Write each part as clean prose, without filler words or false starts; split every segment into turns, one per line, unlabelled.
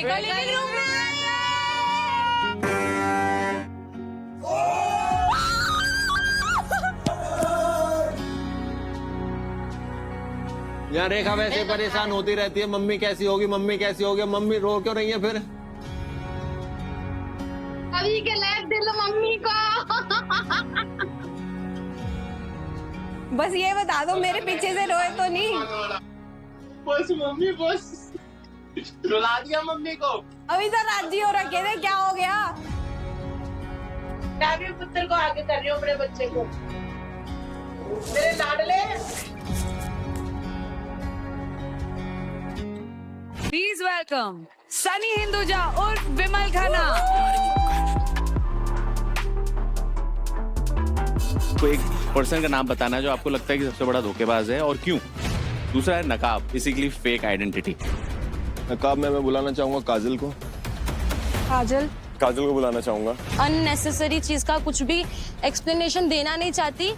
का living room में
यहाँ रेखा वैसे परेशान होती रहती है, मम्मी कैसी होगी, मम्मी कैसी होगी। मम्मी रो क्यों रही है फिर?
अभी के लाइफ दे लो मम्मी को।
बस ये बता दो मेरे पीछे से रोए तो नहीं?
बस मम्मी बस, रुला दिया मम्मी को।
अभी तो राजी हो रखे थे, क्या हो गया?
मैं भी पुत्र को आगे कर रही हूँ, अपने बच्चे को, मेरे लाडले।
प्लीज वेलकम सनी हिंदुजा उर्फ विमल खन्ना।
कोई एक पर्सन का नाम बताना जो आपको लगता है कि सबसे बड़ा धोखेबाज है और क्यों। दूसरा है नकाब, बेसिकली फेक आइडेंटिटी।
नकाब में मैं बुलाना चाहूंगा काजल को। काजल को बुलाना चाहूंगा।
अननेसेसरी चीज का कुछ भी एक्सप्लेनेशन देना नहीं चाहती,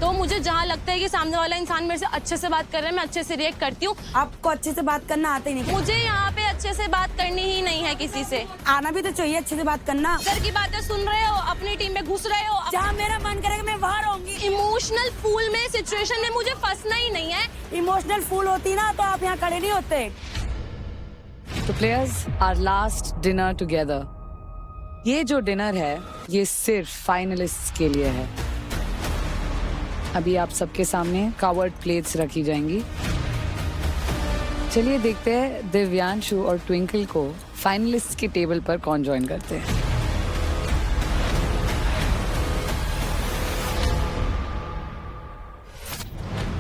तो मुझे जहाँ लगता है कि सामने वाला इंसान मेरे से अच्छे से बात कर रहा है, मैं अच्छे से रिएक्ट करती हूँ।
आपको अच्छे से बात करना आता ही नहीं?
मुझे यहाँ पे अच्छे से बात करनी ही नहीं है किसी से।
आना भी तो चाहिए अच्छे से बात करना।
सर की बातें सुन रहे हो, अपनी टीम में घुस रहे हो।
जहाँ मेरा मन करेगा मैं वहाँ रहूंगी।
इमोशनल फूल में सिचुएशन में मुझे फंसना ही नहीं है।
इमोशनल फूल होती ना तो आप यहाँ खड़े नहीं होते।
तो players, our last dinner together. ये जो डिनर है ये सिर्फ फाइनलिस्ट्स के लिए है। अभी आप सबके सामने कवर्ड प्लेट्स रखी जाएंगी। चलिए देखते हैं दिव्यांशु और ट्विंकल को फाइनलिस्ट्स की टेबल पर कौन ज्वाइन करते हैं।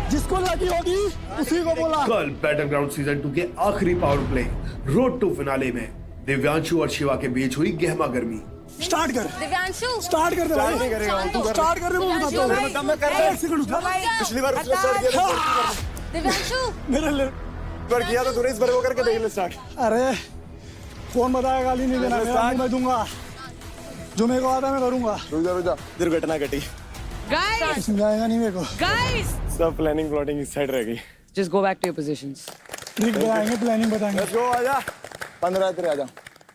जिसको लगी होगी उसी को बोला।
कल बैटलग्राउंड सीजन 2 के आखिरी power play road to finale में दिव्यांशु और शिवा के बीच हुई गहमा गर्मी।
स्टार्ट कर
दिव्यांशु,
स्टार्ट कर दे भाई।
नहीं करेगा तू कर।
स्टार्ट कर दे मैं बताता हूं।
तब मैं कर रहा
एक सेकंड रुक।
पिछली बार उसने स्टार्ट किया था।
दिव्यांशु
मेरे लिए
पर किया तो तूने, इस बार वो करके देख ले स्टार्ट।
अरे कौन बताया, गाली नहीं देना, मैं दूंगा। जो मेरे को आता मैं करूंगा।
रुक जा दुर्घटना घटी।
गाइस,
समझाएगा नहीं मेरे को।
गाइस,
सब प्लानिंग प्लॉटिंग इस साइड रह गई।
Just go back to your positions.
Trick बताएंगे, प्लानिंग बताएंगे।
लेट्स गो, आजा 15 तेरे आजा।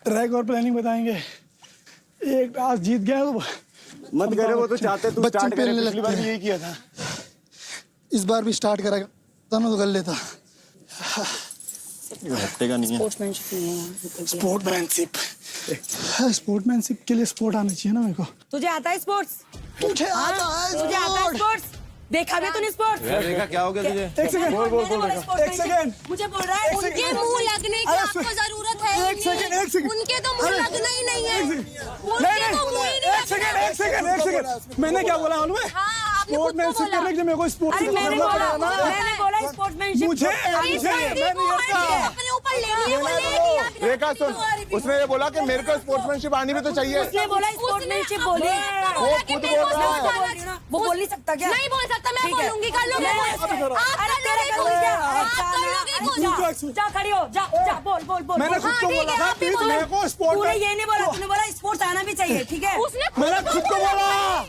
ट्रैक और प्लानिंग बताएंगे। एक आज जीत गया तो
मत करे, वो तो चाहते तू स्टार्ट करे। पिछली बार भी यही किया था।
इस बार भी स्टार्ट करेगा तो कर लेता।
हटेगा नहीं है।
स्पोर्ट्समैनशिप नहीं है।
स्पोर्ट्समैनशिप के लिए स्पोर्ट आना चाहिए ना मेरे को।
तुझे आता है स्पोर्ट्स?
तुझे आता है
स्पोर्ट्स? देखा भी तूने स्पोर्ट्स?
रेखा क्या हो गया तुझे?
एक सेकंड
बोल
एक सेकंड।
मुझे बोल रहा है
उनके मुंह लगने की आपको जरूरत है।
एक सेकंड।
उनके तो मुंह लगना ही नहीं है।
एक सेकंड। मैंने क्या बोला मालूम है? स्पोर्ट्समैनशिप करने के लिए मेरे को स्पोर्ट्स
अरे मैंने बोला स्पोर्ट्समैनशिप।
मुझे
अपने ऊपर ले लिया, वो ले लिया।
रेखा सुन, उसने ये बोला कि मेरे को स्पोर्ट्समैनशिप आनी भी तो चाहिए।
उसने बोला स्पोर्ट्समैनशिप बोली।
वो खुद बोल रहा है।
वो बोल नहीं सकता क्या?
नहीं बोल सकता, मैं बोलूंगी। कर लो, मैं
अरे तेरे को जा खड़ी हो, जा बोल।
मैंने खुद को बोला था प्लीज मेरे को स्पोर्ट।
तूने ये नहीं बोला, तूने बोला स्पोर्ट्स आना भी चाहिए, ठीक है?
मैंने खुद को बोला।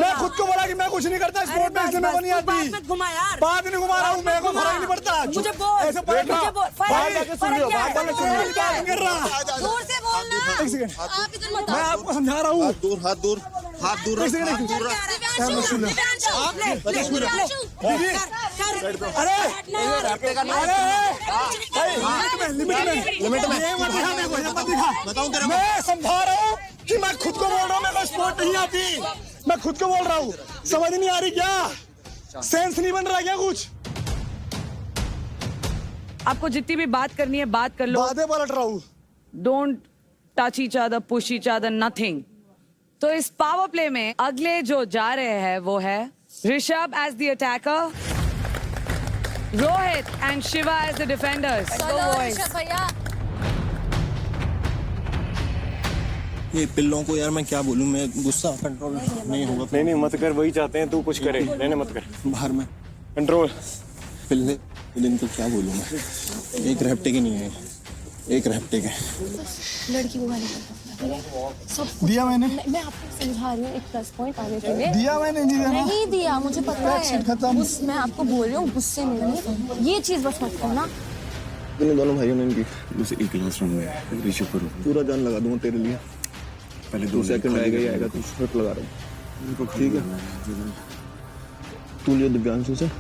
मैं खुद को बोला कि मैं कुछ नहीं करता स्पोर्ट में, इसलिए मेरे को नहीं आती।
मत घुमा यार।
बात नहीं घुमा रहा हूँ, मेरे को फर्क नहीं पड़ता।
मुझे बोल,
ऐसे बैठा बाहर जाके सुन लियो, बाहर जाके सुन लियो। क्या कर रहा?
दूर से बोलना।
एक सेकंड,
आप इधर मत
मैं आपको समझा रहा हूँ।
हाथ दूर
एक सेकंड। लिमिट में मैं समझा रहा हूँ कि मैं खुद को बोल रहा हूँ, मेरे को स्पोर्ट नहीं आती। मैं खुद को बोल रहा हूँ, समझ नहीं आ रही क्या? सेंस नहीं बन रहा क्या कुछ?
आपको जितनी भी बात करनी है बात कर लो।
बातें पलट रहा हूँ।
Don't touch each other, push each other, nothing. तो इस पावर प्ले में अगले जो जा रहे हैं वो है Rishabh as the attacker, Rohit and Shiva as the defenders.
भैया
ये पिल्लों को यार मैं क्या बोलूं, मैं गुस्सा कंट्रोल नहीं होगा।
नहीं मत कर, वही चाहते हैं तू कुछ करे। नहीं मत कर,
बाहर में
कंट्रोल।
पिल्ले इनको क्या बोलूं मैं, एक रैप्टे के नहीं है, एक रैप्टे के।
लड़की को गाली करता सब
दिया मैंने।
मैं आपको समझा रही हूँ एक प्लस पॉइंट आने के लिए।
दिया मैंने, नहीं दिया ना?
नहीं दिया, मुझे पता है।
खत्म।
मैं आपको बोल रही हूँ गुस्से में नहीं, ये चीज बस मत करना।
इन दोनों भाइयों ने इनकी
बस एक लास्ट राउंड में ऋषभ करो
पूरा जान लगा दूंगा तेरे लिए।
पहले
दो सेकंड आएगा ही आएगा, तू शर्ट लगा रहा हूँ, ठीक है? तू लियो दिव्यांशु से,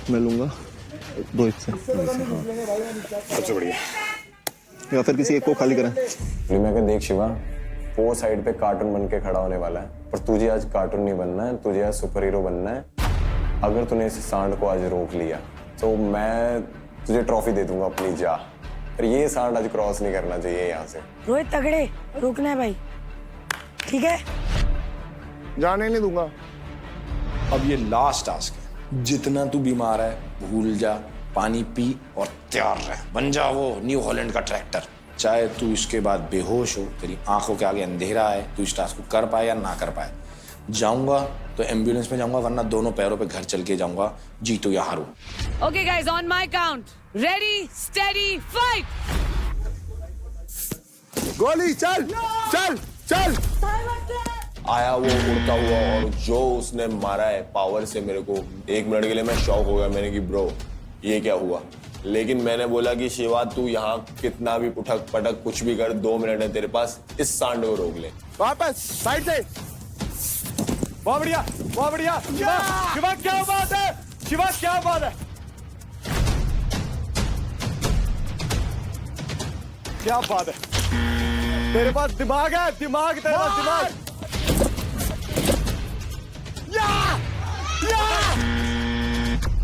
मैं लूंगा रोहित से।
सबसे बढ़िया।
या फिर किसी एक को खाली करें।
मैं कह देख शिवा, वो साइड पे कार्टून बन के खड़ा होने वाला है, पर तुझे आज कार्टून नहीं बनना है, तुझे आज सुपर हीरो बनना है। अगर तूने इस सांड को आज रोक लिया तो मैं तुझे ट्रॉफी दे दूंगा अपनी जा। पर ये सांड आज क्रॉस नहीं करना चाहिए यहाँ से।
रोहित तगड़े, रोकना है भाई, ठीक है?
जाने नहीं दूंगा।
अब ये लास्ट टास्क है, जितना तू बीमार है भूल जा, पानी पी और तैयार रह, बन जा वो न्यू हॉलैंड का ट्रैक्टर। चाहे तू इसके बाद बेहोश हो, तेरी आंखों के आगे अंधेरा है, तू इस टास्क को कर पाए या ना कर पाए। जाऊंगा तो एम्बुलेंस में जाऊंगा, वरना दोनों पैरों पे घर चल के जाऊंगा, जीतू या हारू।
Okay guys, on my count. Ready, steady, fight!
गोली चल चल चल।
आया वो उड़ता हुआ और जो उसने मारा है पावर से, मेरे को 1 मिनट के लिए मैं शॉक हो गया। मैंने कि ब्रो ये क्या हुआ, लेकिन मैंने बोला कि शिवा तू यहाँ कितना भी उठक पटक कुछ भी कर, 2 मिनट है तेरे पास, इस सांड को रोक ले।
वापस साइड से। बहुत बढ़िया, बहुत बढ़िया। शिवा, शिवा क्या बात है, शिवा क्या बात है, क्या बात है। तेरे पास दिमाग है, दिमाग, तेरे पास दिमाग।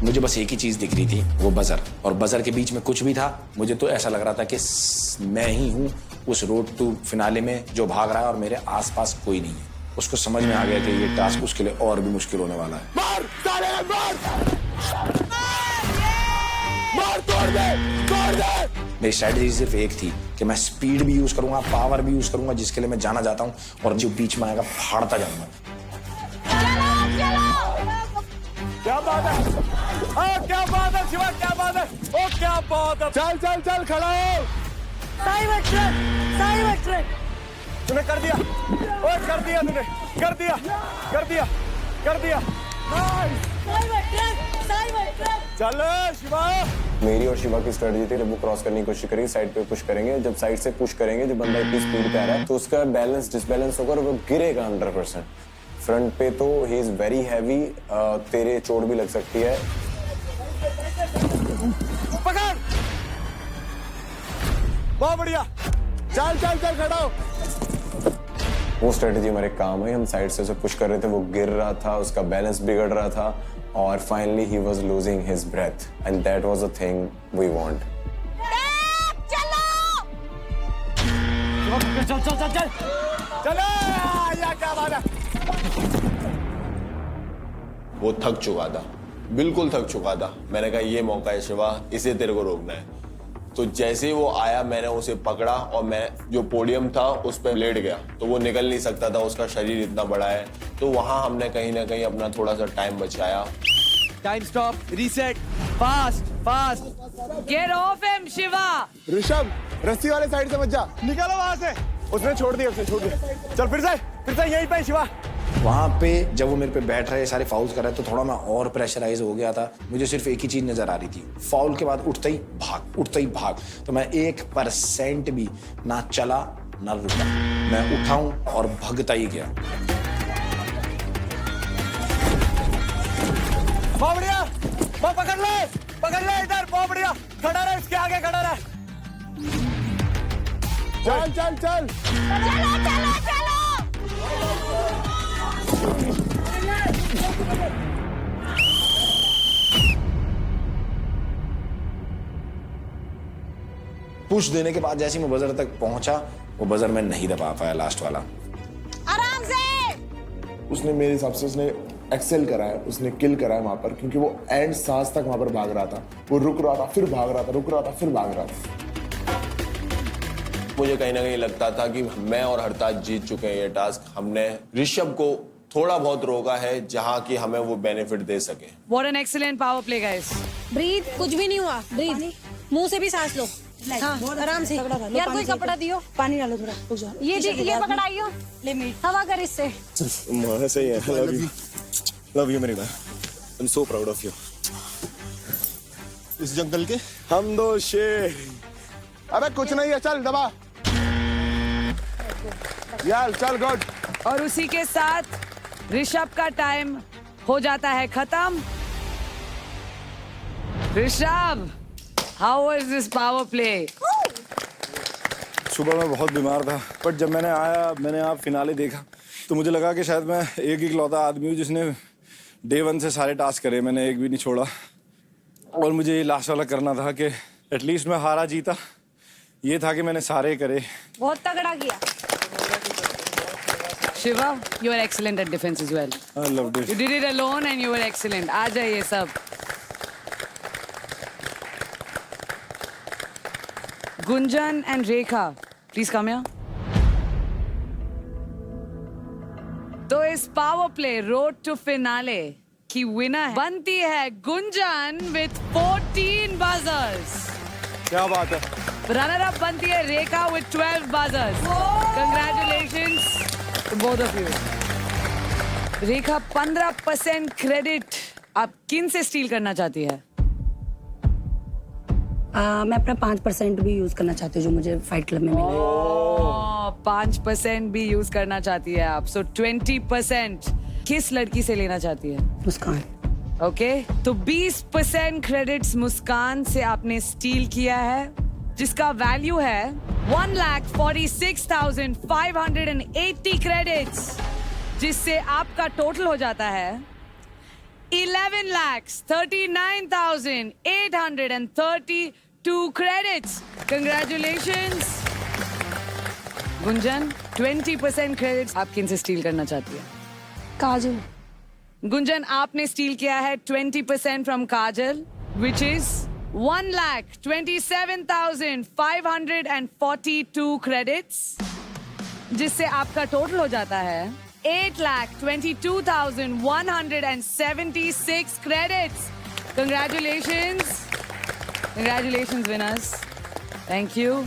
मुझे बस एक ही चीज दिख रही थी, वो बजर, और बजर के बीच में कुछ भी था। मुझे तो ऐसा लग रहा था कि मैं ही हूँ उस रोड टू फिनाले में जो भाग रहा है और मेरे आसपास कोई नहीं है। उसको समझ में आ गया कि ये टास्क उसके लिए और भी मुश्किल होने वाला है।
मार, साले मार, मार, तोड़ दे, तोड़ दे।
मेरी स्ट्रेटजी सिर्फ एक थी कि मैं स्पीड भी यूज करूंगा, पावर भी यूज करूंगा, जिसके लिए मैं जाना चाहता हूँ, और जो बीच में आएगा फाड़ता जाऊंगा।
क्या बात है, क्या बात है शिवा, क्या बात है, ओ क्या बात है। चल चल चल, खड़ा हो। तूने कर दिया, ओ कर दिया, तूने कर दिया, कर दिया, कर दिया। चल शिवा।
मेरी और शिवा की स्ट्रेटजी थी, जब वो क्रॉस करने की कोशिश करेगी साइड पे पुश करेंगे, जब साइड से पुश करेंगे, जब बंदा इतनी स्पीड पे आ रहा है तो उसका बैलेंस डिसबैलेंस होकर वो गिरेगा 100%। फ्रंट पे तो ही इज वेरी हैवी, तेरे चोट भी लग सकती है।
पकड़, बहुत बढ़िया। चल चल चल, खड़ा हो।
वो स्ट्रेटजी हमारे काम है। हम साइड से उसे पुश कर रहे थे, वो गिर रहा था, उसका बैलेंस बिगड़ रहा था, और finally he was losing his breath, and that was the thing we want.
चल चल चल चल, चले या क्या बात है।
वो थक चुका था, बिल्कुल थक चुका था। मैंने कहा ये मौका है शिवा, इसे तेरे को रोकना है। तो जैसे ही वो आया मैंने उसे पकड़ा और मैं जो पोडियम था उस पर लेट गया, तो वो निकल नहीं सकता था, उसका शरीर इतना बड़ा है। तो वहां हमने कहीं ना कहीं अपना थोड़ा सा टाइम बचाया।
Time stop, reset, fast, fast. Get off him, Shiva.
Rishabh, रस्सी वाले साइड से मत जा, निकलो वहां से। उसने छोड़ दिया, उसने छोड़ दिया। चल फिर से यहीं पे शिवा।
वहां पे जब वो मेरे पे बैठ रहे, सारे फाउल्स कर रहे, तो थोड़ा मैं और प्रेशराइज हो गया था। मुझे सिर्फ एक ही चीज नजर आ रही थी, फाउल के बाद उठते ही भाग, उठते ही भाग। तो मैं 1% भी ना चला ना रुका, मैं उठाऊं और भगता ही गया।
बहुत बढ़िया, पकड़ ले इधर, बहुत बढ़िया। खड़ा रहे, इसके आगे खड़ा रहे। चल चल चल,
चलो चलो चलो।
पुश देने के बाद जैसे ही मैं बजर तक पहुंचा, वो बजर मैं नहीं दबा पाया, लास्ट वाला।
आराम से।
उसने मेरे हिसाब से उसने एक्सेल करा है, उसने किल करा है वहां पर, क्योंकि वो एंड सांस तक वहां पर भाग रहा था। वो रुक रहा था, फिर भाग रहा था, रुक रहा था, फिर भाग रहा था।
मुझे कहीं ना कहीं लगता था कि मैं और हरताज जीत चुके हैं ये टास्क। हमने ऋषभ को थोड़ा बहुत रोका है जहां की हमें वो बेनिफिट दे सके।
What an excellent power play, guys.
Breath, कुछ भी नहीं हुआ, ब्रीथ, मुंह से भी सांस लो। हाँ, आराम से। यार कोई कपड़ा दियो,
पानी डालो थोड़ा।
ये पकड़ाइयो, हवा कर इससे।
सही है, लव यू मेरी बहन, I am so proud of you. इस जंगल के हम दो शेर। अबे कुछ नहीं है, चल दबा यार, चल गुड।
और उसी के साथ ऋषभ का टाइम हो जाता है खत्म। Rishabh, how was this power play?
सुबह मैं बहुत बीमार था, बट जब मैंने आप फिनाले देखा तो मुझे लगा कि शायद मैं एक इकलौता आदमी हूँ जिसने डे 1 से सारे टास्क करे, मैंने एक भी नहीं छोड़ा। और मुझे ये लास्ट वाला करना था कि एटलीस्ट मैं हारा जीता, ये था कि मैंने सारे करे।
बहुत तगड़ा किया।
Shiva, you are excellent at defense as well.
I loved it.
You did it alone and you were excellent. आ जाइए सब। Gunjan and Rekha, please come here. तो इस power play road to finale की विनर बनती है Gunjan with 14 buzzers.
क्या बात है।
रनर अप बनती है रेखा with 12 buzzers. Congratulations to both of you. Rekha 15% credit आप किन से स्टील करना चाहती है?
मैं अपना 5% भी यूज करना चाहती हूँ जो मुझे फाइट क्लब में मिले।
5% भी यूज करना चाहती है आप। सो 20% किस लड़की से लेना चाहती है?
मुस्कान।
ओके, तो 20% क्रेडिट्स मुस्कान से आपने स्टील किया है, जिसका वैल्यू है 1,46,580 क्रेडिट्स, जिससे आपका टोटल हो जाता है 11,39,832 क्रेडिट्स। कंग्रेचुलेशंस गुंजन। 20% क्रेडिट्स आप किन से स्टील करना चाहती है?
काजल।
गुंजन, आपने स्टील किया है 20% from Kajal, which is 1,27,542 credits, जिससे आपका टोटल हो जाता है 8,22,176 credits. Congratulations winners. Thank you.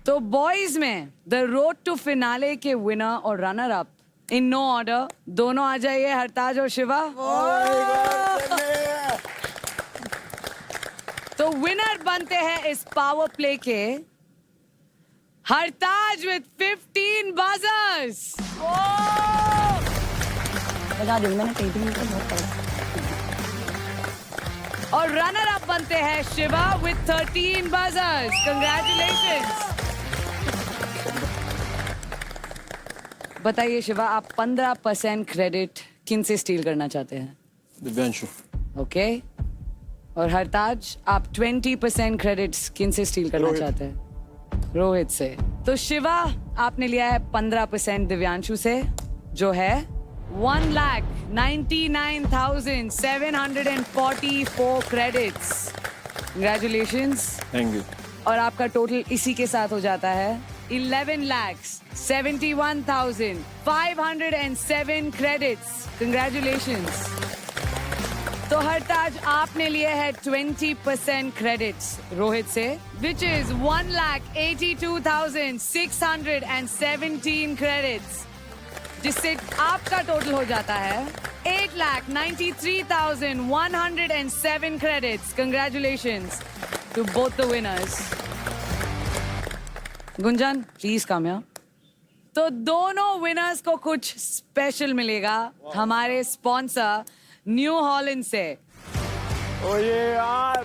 तो बॉयज में द रोड टू फिनाले के विनर और runner up in no order, दोनों आ जाइए, हरताज और शिवा। तो विनर बनते हैं इस पावर प्ले के हरताज विद 15 buzzers।
बता दूंगी, मैंने कहीं भी नहीं कहा, बहुत तगड़ा।
और रनर अप बनते हैं शिवा विद 13 buzzers। Congratulations। बताइए शिवा, आप 15% क्रेडिट किन से स्टील करना चाहते हैं?
दिव्यांशु।
ओके, और हरताज आप 20% क्रेडिट्स किन से स्टील करना चाहते हैं? रोहित से। तो शिवा, आपने लिया है 15% दिव्यांशु से, जो है 1,99,744 क्रेडिट्स। Congratulations।
Thank you.
और आपका टोटल इसी के साथ हो जाता है 11,71,507 क्रेडिट्स। Congratulations। तो हरताज, आपने लिए है 20% क्रेडिट्स रोहित से, विच इज 1,82,617 क्रेडिट्स, जिससे आपका टोटल हो जाता है 8,93,107 credits. Congratulations to both the winners. Gunjan, please come here. तो दोनों विनर्स को कुछ स्पेशल मिलेगा हमारे स्पॉन्सर न्यू हॉलैंड से।
ओ ये यार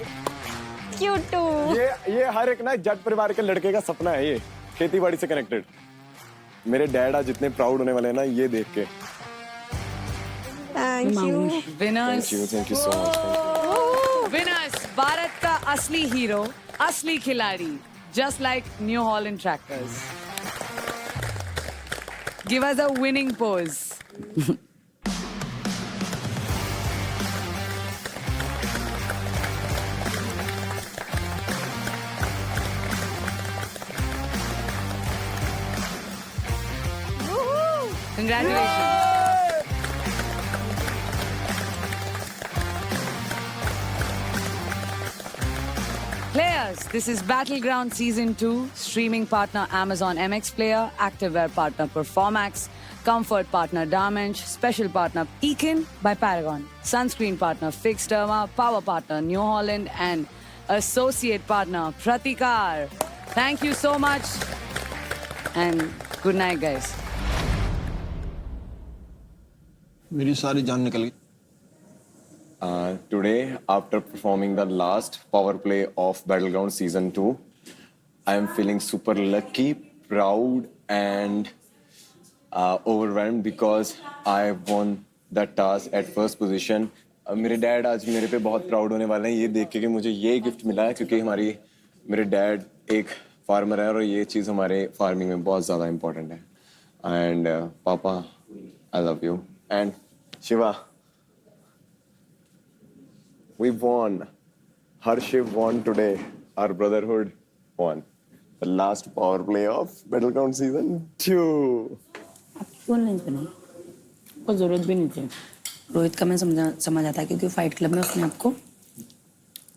क्यूटू।
ये हर एक ना जट परिवार के लड़के का सपना है, ये खेती बाड़ी से कनेक्टेड। मेरे डैड आज जितने प्राउड होने वाले हैं ना ये देख के।
Thank you
winners.
Thank you so much.
Winners, Bharat का असली हीरो, असली खिलाड़ी, just like New Holland Tractors. Give us a winning pose. Congratulations. Players. Viewers, this is Battleground Season 2. Streaming partner Amazon MX Player, activewear partner Performax, comfort partner Darmench, special partner Ekin by Paragon, sunscreen partner Fix Derma, power partner New Holland, and associate partner Pratikar. Thank you so much, and good night, guys.
मेरी सारी जान निकल गई.
Today, after performing the last power play of Battleground Season 2, I am feeling super lucky, proud, and overwhelmed because I won that task at first position. मेरे dad आज मेरे पे बहुत प्राउड होने वाले हैं ये देख के कि मुझे ये गिफ्ट मिला है क्योंकि मेरे डैड एक फार्मर है और ये चीज़ हमारे फार्मिंग में बहुत ज़्यादा इम्पोर्टेंट है. एंड पापा, I love you. And Shiva, we won. Harshit won today. Our brotherhood won. The last power play of Battleground Season 2.
क्यों नहीं बनी? कोई जरूरत भी नहीं थी. रोहित का मैं समझ आता क्योंकि फाइट क्लब में उसने आपको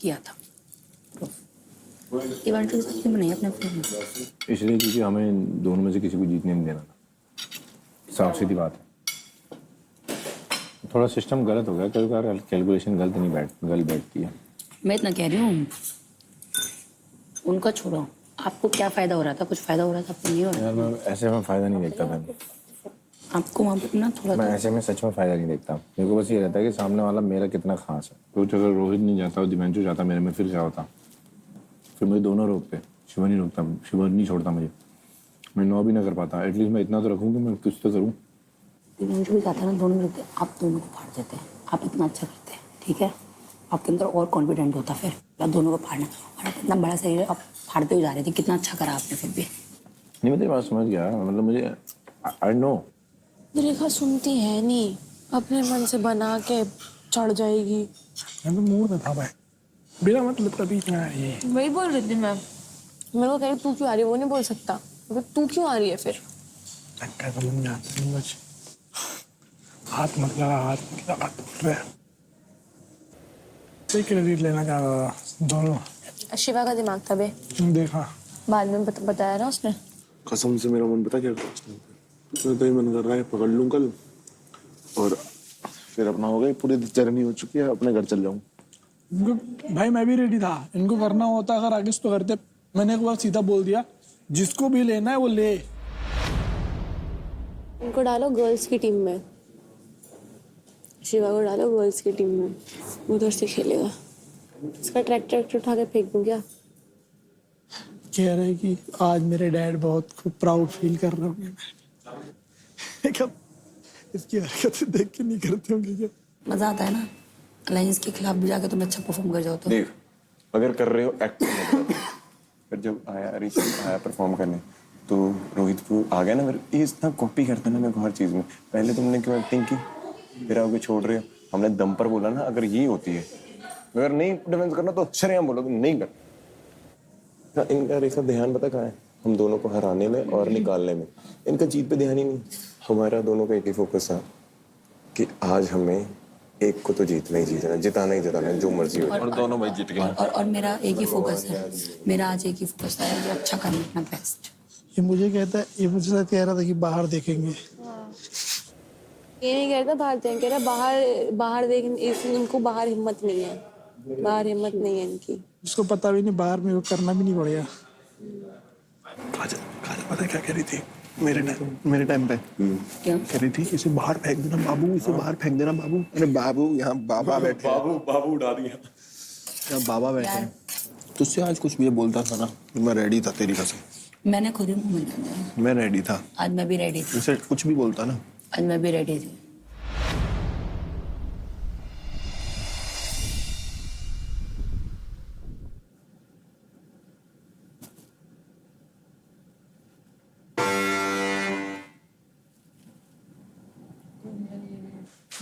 किया था. इवेंट की बनाई अपने फोन में.
इसलिए क्योंकि हमें दोनों में से किसी को जीतने नहीं देना था. साफ सीधी बात है. थोड़ा सिस्टम गलत हो गया. कई बार कैलकुलेशन गलत बैठती है.
मैं इतना कह रही हूँ, उनका छोड़ो. आपको क्या फायदा हो रहा था? कुछ फायदा हो रहा था? आपको नहीं हो रहा?
यार मैं ऐसे में फायदा नहीं देखता था.
आपको वहाँ पे ना थोड़ा
मैं ऐसे में सच में फायदा नहीं देखता. मेरे को बस ये रहता है कि सामने वाला मेरा कितना खास है. कुछ अगर रोहित नहीं जाता और दिव्यांशु जाता मेरे में, फिर क्या होता? फिर मुझे दोनों रोकते. शिवा नहीं रोकता, शिवा नहीं छोड़ता मुझे. मैं 9 भी ना कर पाता. एटलीस्ट मैं इतना तो रखूँ कि मैं कुछ तो करूँ.
दिव्यांशु भी कहता है ना, दोनों मिलते आप दोनों को फाड़ देते हैं. आप इतना अच्छा करते हैं, ठीक है? आपके अंदर और कॉन्फिडेंट होता फिर आप दोनों को फाड़ना. और आप इतना बड़ा शरीर आप फाड़ते हुए जा रहे थे. कितना अच्छा करा आपने फिर भी.
नहीं, मैं तेरी बात समझ गया. मतलब मुझे आई नो.
रेखा सुनती है नहीं, अपने मन से बना के चढ़ जाएगी.
मैं तो मूड में था भाई. बिना मतलब का बीच में आ रही है.
वही बोल रही थी मैं. मेरे को कह रही तू क्यों आ रही है, वो नहीं बोल सकता. तू क्यों आ रही है फिर?
धक्का तो मुझे आता समझ. हाथ मत लगा रहे. क्रेडिट लेना चाह रहा था दोनों.
शिवा का दिमाग था बे.
देखा
बाद में बताया ना उसने.
कसम से मेरा मन पता क्या करता है. तो ही मन कर रहा है पकड़ लूं कल और फिर अपना हो गया. पूरी जर्नी हो चुकी है, अपने घर चल जाऊं.
भाई मैं भी रेडी था. इनको करना होता अगर आगे तो करते. मैंने एक बार सीधा बोल दिया, जिसको भी लेना है वो ले.
उनको डालो गर्ल्स की टीम में. शिवा को डालो गर्ल्स की टीम में. उधर से खेलेगा. इसका ट्रैक्टर उठा के फेंक दूं क्या?
कह रहे कि आज मेरे डैड बहुत खूब प्राउड फील कर रहे होंगे. इसकी हरकतें देख के नहीं करते होंगे क्या?
मजा आता है ना अलायंस के खिलाफ भी जाके तुम अच्छा परफॉर्म कर जाओ तो.
देख, अगर कर रहे हो एक्ट फिर जब आया परफॉर्म करने तो रोहित को आ गया ना. फिर ये इतना कॉपी करता ना मेरे को हर चीज़ में. पहले तुमने क्यों एक्टिंग की, फिर आगे छोड़ रहे हो. हमने दम पर बोला ना अगर ये होती है, अगर नहीं डिफेंस करना तो शरेआम बोलो कि नहीं कर. इनका रेखा ध्यान पता कहाँ है? हम दोनों को हराने में और निकालने में. इनका जीत पे ध्यान ही नहीं. हमारा दोनों का एक ही फोकस है कि आज हमें एक को तो जीतना ही जीतना, जिताना ही जिताना, जो मर्जी हो.
और दोनों भाई जीत गए.
और मेरा एक ही फोकस है. मेरा आज एक ही फोकस था जो अच्छा करना अपना बेस्ट.
ये मुझे कहता है, ये मुझे साथ कह रहा था कि बाहर देखेंगे.
ये नहीं कहता बाहर देखेंगे, कह रहा बाहर देख. इनको बाहर हिम्मत नहीं है. बाहर हिम्मत नहीं है इनकी.
उसको पता भी नहीं बाहर में वो करना भी नहीं पड़ेगा. काजल पता क्या कह रही थी मेरे टाइम पे?
क्या
कह रही थी? इसे बाहर फेंक देना बाबू, इसे बाहर फेंक देना बाबू. अरे बाबू यहाँ बाबा बैठे.
बाबू उड़ा दिया.
यहाँ बाबा बैठे. तुझसे आज कुछ भी ये बोलता था ना, मैं रेडी था तेरी कसम.
मैंने खुद ही मुंह मिला दिया.
मैं रेडी था.
आज मैं भी रेडी थी.
तुझसे कुछ भी बोलता ना.
आज मैं भी रेडी थी.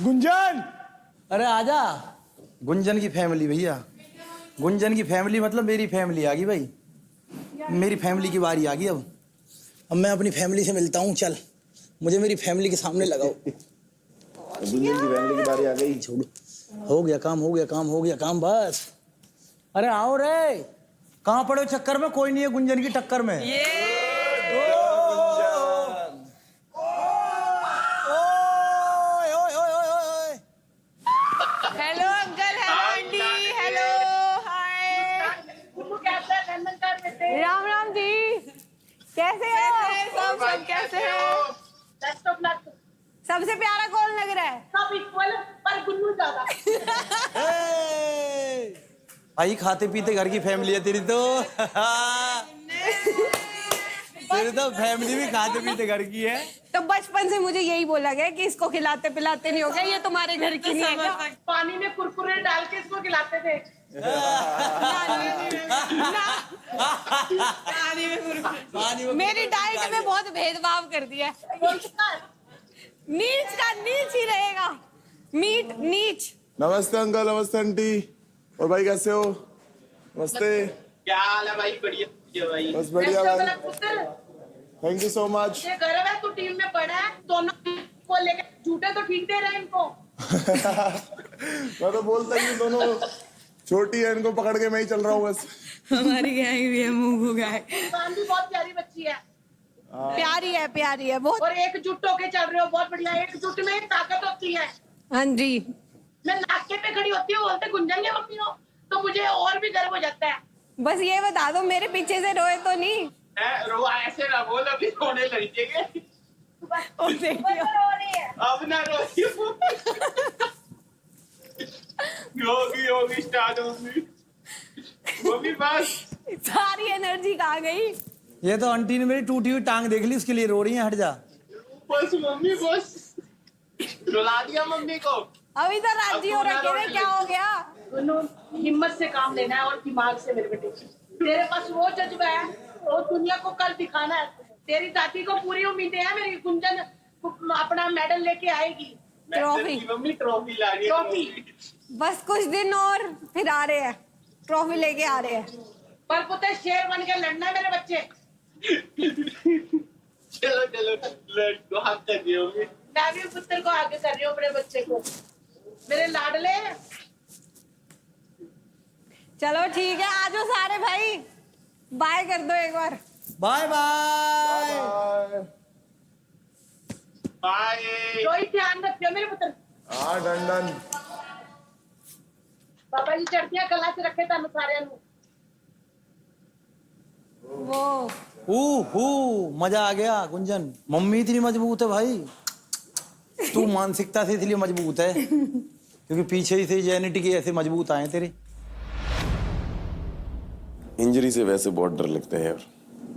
गुंजन,
अरे आजा. गुंजन की फैमिली भैया. गुंजन की फैमिली मतलब मेरी फैमिली आ गई भाई. मेरी फैमिली की बारी आ गई. अब मैं अपनी फैमिली से मिलता हूँ. चल मुझे मेरी फैमिली के सामने लगाओ.
गुंजन की फैमिली की बारी आ गई.
छोड़ो, हो गया काम, हो गया काम, हो गया काम. बस अरे आओ रे, कहाँ पड़े हो चक्कर में? कोई नहीं है गुंजन की टक्कर में।
Hello uncle, hello aunty, hello hi. Ram Ram ji, कैसे हो? सब कैसे हैं? सबसे प्यारा कौन लग रहा है?
सब इक्वल पर गुन्नू ज्यादा।
भाई खाते पीते घर की फैमिली है तेरी तो। तेरी तो फैमिली भी खाते पीते घर की है।
तो बचपन से मुझे यही बोला गया कि इसको खिलाते पिलाते नहीं हो गया, ये तुम्हारे घर की नहीं है क्या?
पानी में कुरकुरे डाल के इसको खिलाते थे।
मेरी डाइट में बहुत भेदभाव कर दिया है। नीच का नीच ही रहेगा, मीट नीच।
नमस्ते अंकल, नमस्ते आंटी। और भाई कैसे हो? नमस्ते।
क्या हाल है भाई? बढ़िया भाई।
बस बढ़िया भाई, थैंक यू सो मच।
ये गर्व है तू टीम में पड़ा है, दोनों को लेके झूठे तो ठीक दे रहे इनको।
मैं तो बोलता ही दोनों छोटी है, इनको पकड़ के मैं ही चल रहा हूँ बस।
हमारी गाय भी है, मुंह गाय।
इंसान भी बहुत प्यारी बच्ची है।
प्यारी है बहुत।
और एकजुट होके चल रहे हो, बहुत बढ़िया। एकजुट में ताकत होती है।
हाँ जी।
मैं नाके पे खड़ी होती हूँ, बोलते गुंजन की मम्मी हो, तो मुझे और भी गर्व हो जाता है।
बस ये बता दो मेरे पीछे से रोए तो नहीं?
रो ऐसे ना बोल, अभी रोने लग जाएंगे। अब ना होगी स्टार्ट होगी। मम्मी बस
सारी एनर्जी कहाँ गई?
ये तो आंटी ने मेरी टूटी हुई टांग देख ली, उसके लिए रो रही है। हट जा
बस मम्मी बस, रुला दिया मम्मी को।
अभी तो राजी हो रखे थे, क्या हो गया?
दोनों हिम्मत से काम लेना है और दिमाग से मेरे बेटे। तेरे पास वो जज्बा है और दुनिया को कल दिखाना है। तेरी दादी को पूरी उम्मीदें हैं, मेरी गुंजन अपना मेडल लेके आएगी।
ट्रॉफी
मम्मी ट्रॉफी ला रही है।
ट्रॉफी
बस कुछ दिन और फिर आ रहे हैं, ट्रॉफी लेके आ रहे हैं।
पर पुत्र शेर बन के लड़ना है मेरे बच्चे।
चलो लड़को हाथ कर दिया।
मैं भी पुत्र को आगे कर रही हूँ, अपने बच्चे को। मेरे लाडले।
चलो ठीक है, आजो सारे भाई, बाय कर दो एक बार।
Bye bye
bye.
रोहित ध्यान रखियो मेरे पुत्र।
हाँ डन डन।
बाबा जी चढ़तियां कला से रखे था सारे।
वो
मजा आ गया गुंजन। मम्मी इतनी मजबूत है भाई, तू मानसिकता से इसलिए मजबूत है क्योंकि पीछे ही से जेनेटिक ऐसे मजबूत आए तेरे।
इंजरी से वैसे बहुत डर लगता है यार,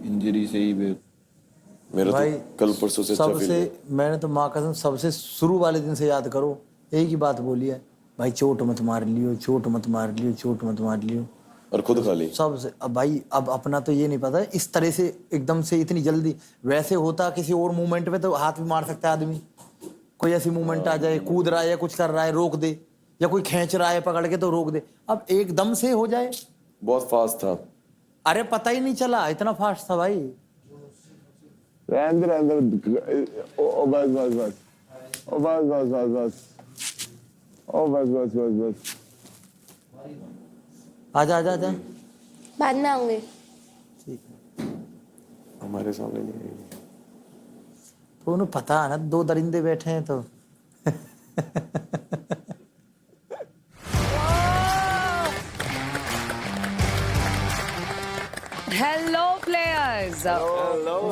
इंजरी से ही मेरा
भाई
तो कल परसों से
सबसे मैंने तो माँ कसम सबसे शुरू वाले दिन से याद करो, एक ही बात बोली है भाई, चोट मत मार लियो, चोट मत मार लियो, चोट मत मार लियो।
और खुद खा ली
सबसे। अब भाई अब अपना तो ये नहीं पता है इस तरह से एकदम से इतनी जल्दी। वैसे होता किसी और मूवमेंट में तो हाथ भी मार सकता है आदमी। कोई ऐसी मूवमेंट आ जाए, कूद रहा है या कुछ कर रहा है, रोक दे, या कोई खींच रहा है पकड़ के तो रोक दे। अब एकदम से हो जाए,
बहुत फास्ट था।
अरे पता ही नहीं चला, इतना फास्ट था भाई।
रहने ओ बस बस बस, ओ बस बस बस बस, ओ बस बस बस बस।
आजा आजा आजा।
बाद में आऊंगी।
हमारे सामने नहीं आएगी
तो उन्हें पता है ना, दो दरिंदे बैठे हैं तो।
Hello players.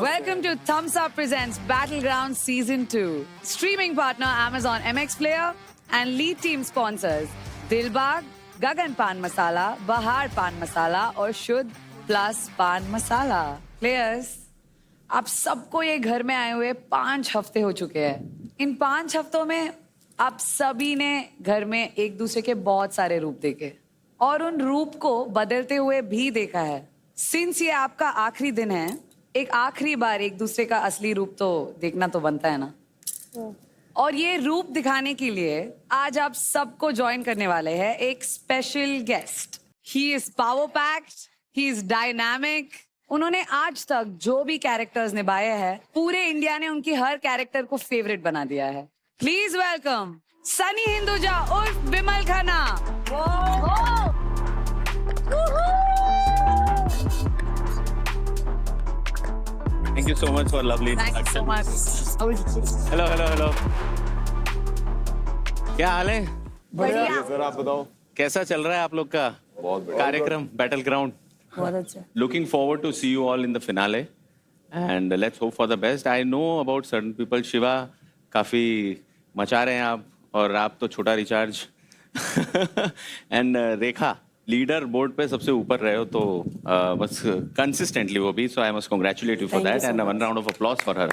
Welcome to Thumbs Up presents Battleground Season 2. Streaming partner Amazon MX Player and lead team sponsors Dilbag, Gagan Pan Masala, Bahar Pan Masala और शुद्ध प्लस पान मसाला। Players, आप सबको ये घर में आए हुए 5 हफ्ते हो चुके हैं। इन 5 हफ्तों में आप सभी ने घर में एक दूसरे के बहुत सारे रूप देखे और उन रूप को बदलते हुए भी देखा है। सिंस ये आपका आखिरी दिन है, एक आखिरी बार एक दूसरे का असली रूप तो देखना तो बनता है ना। और ये रूप दिखाने के लिए आज आप सबको ज्वाइन करने वाले हैं एक special guest. He is power packed, he is dynamic. उन्होंने आज तक जो भी कैरेक्टर्स निभाए हैं, पूरे इंडिया ने उनकी हर कैरेक्टर को फेवरेट बना दिया है। प्लीज वेलकम सनी हिंदुजा उर्फ विमल Khanna.
Thank you so much for lovely
Thank you so much.
Hello. क्या हाल है?
बढ़िया सर, आप बताओ
कैसा चल रहा है आप लोग का कार्यक्रम बैटल ग्राउंड?
बहुत अच्छा.
Looking forward to see you all in the finale and let's hope for the best. I know about certain people. Shiva काफी मचा रहे हैं आप, और आप तो छोटा recharge and Rekha leader board पे सबसे ऊपर रहे हो, तो बस कंसिस्टेंटली वो भी. So I must congratulate you for that and one round of applause for her.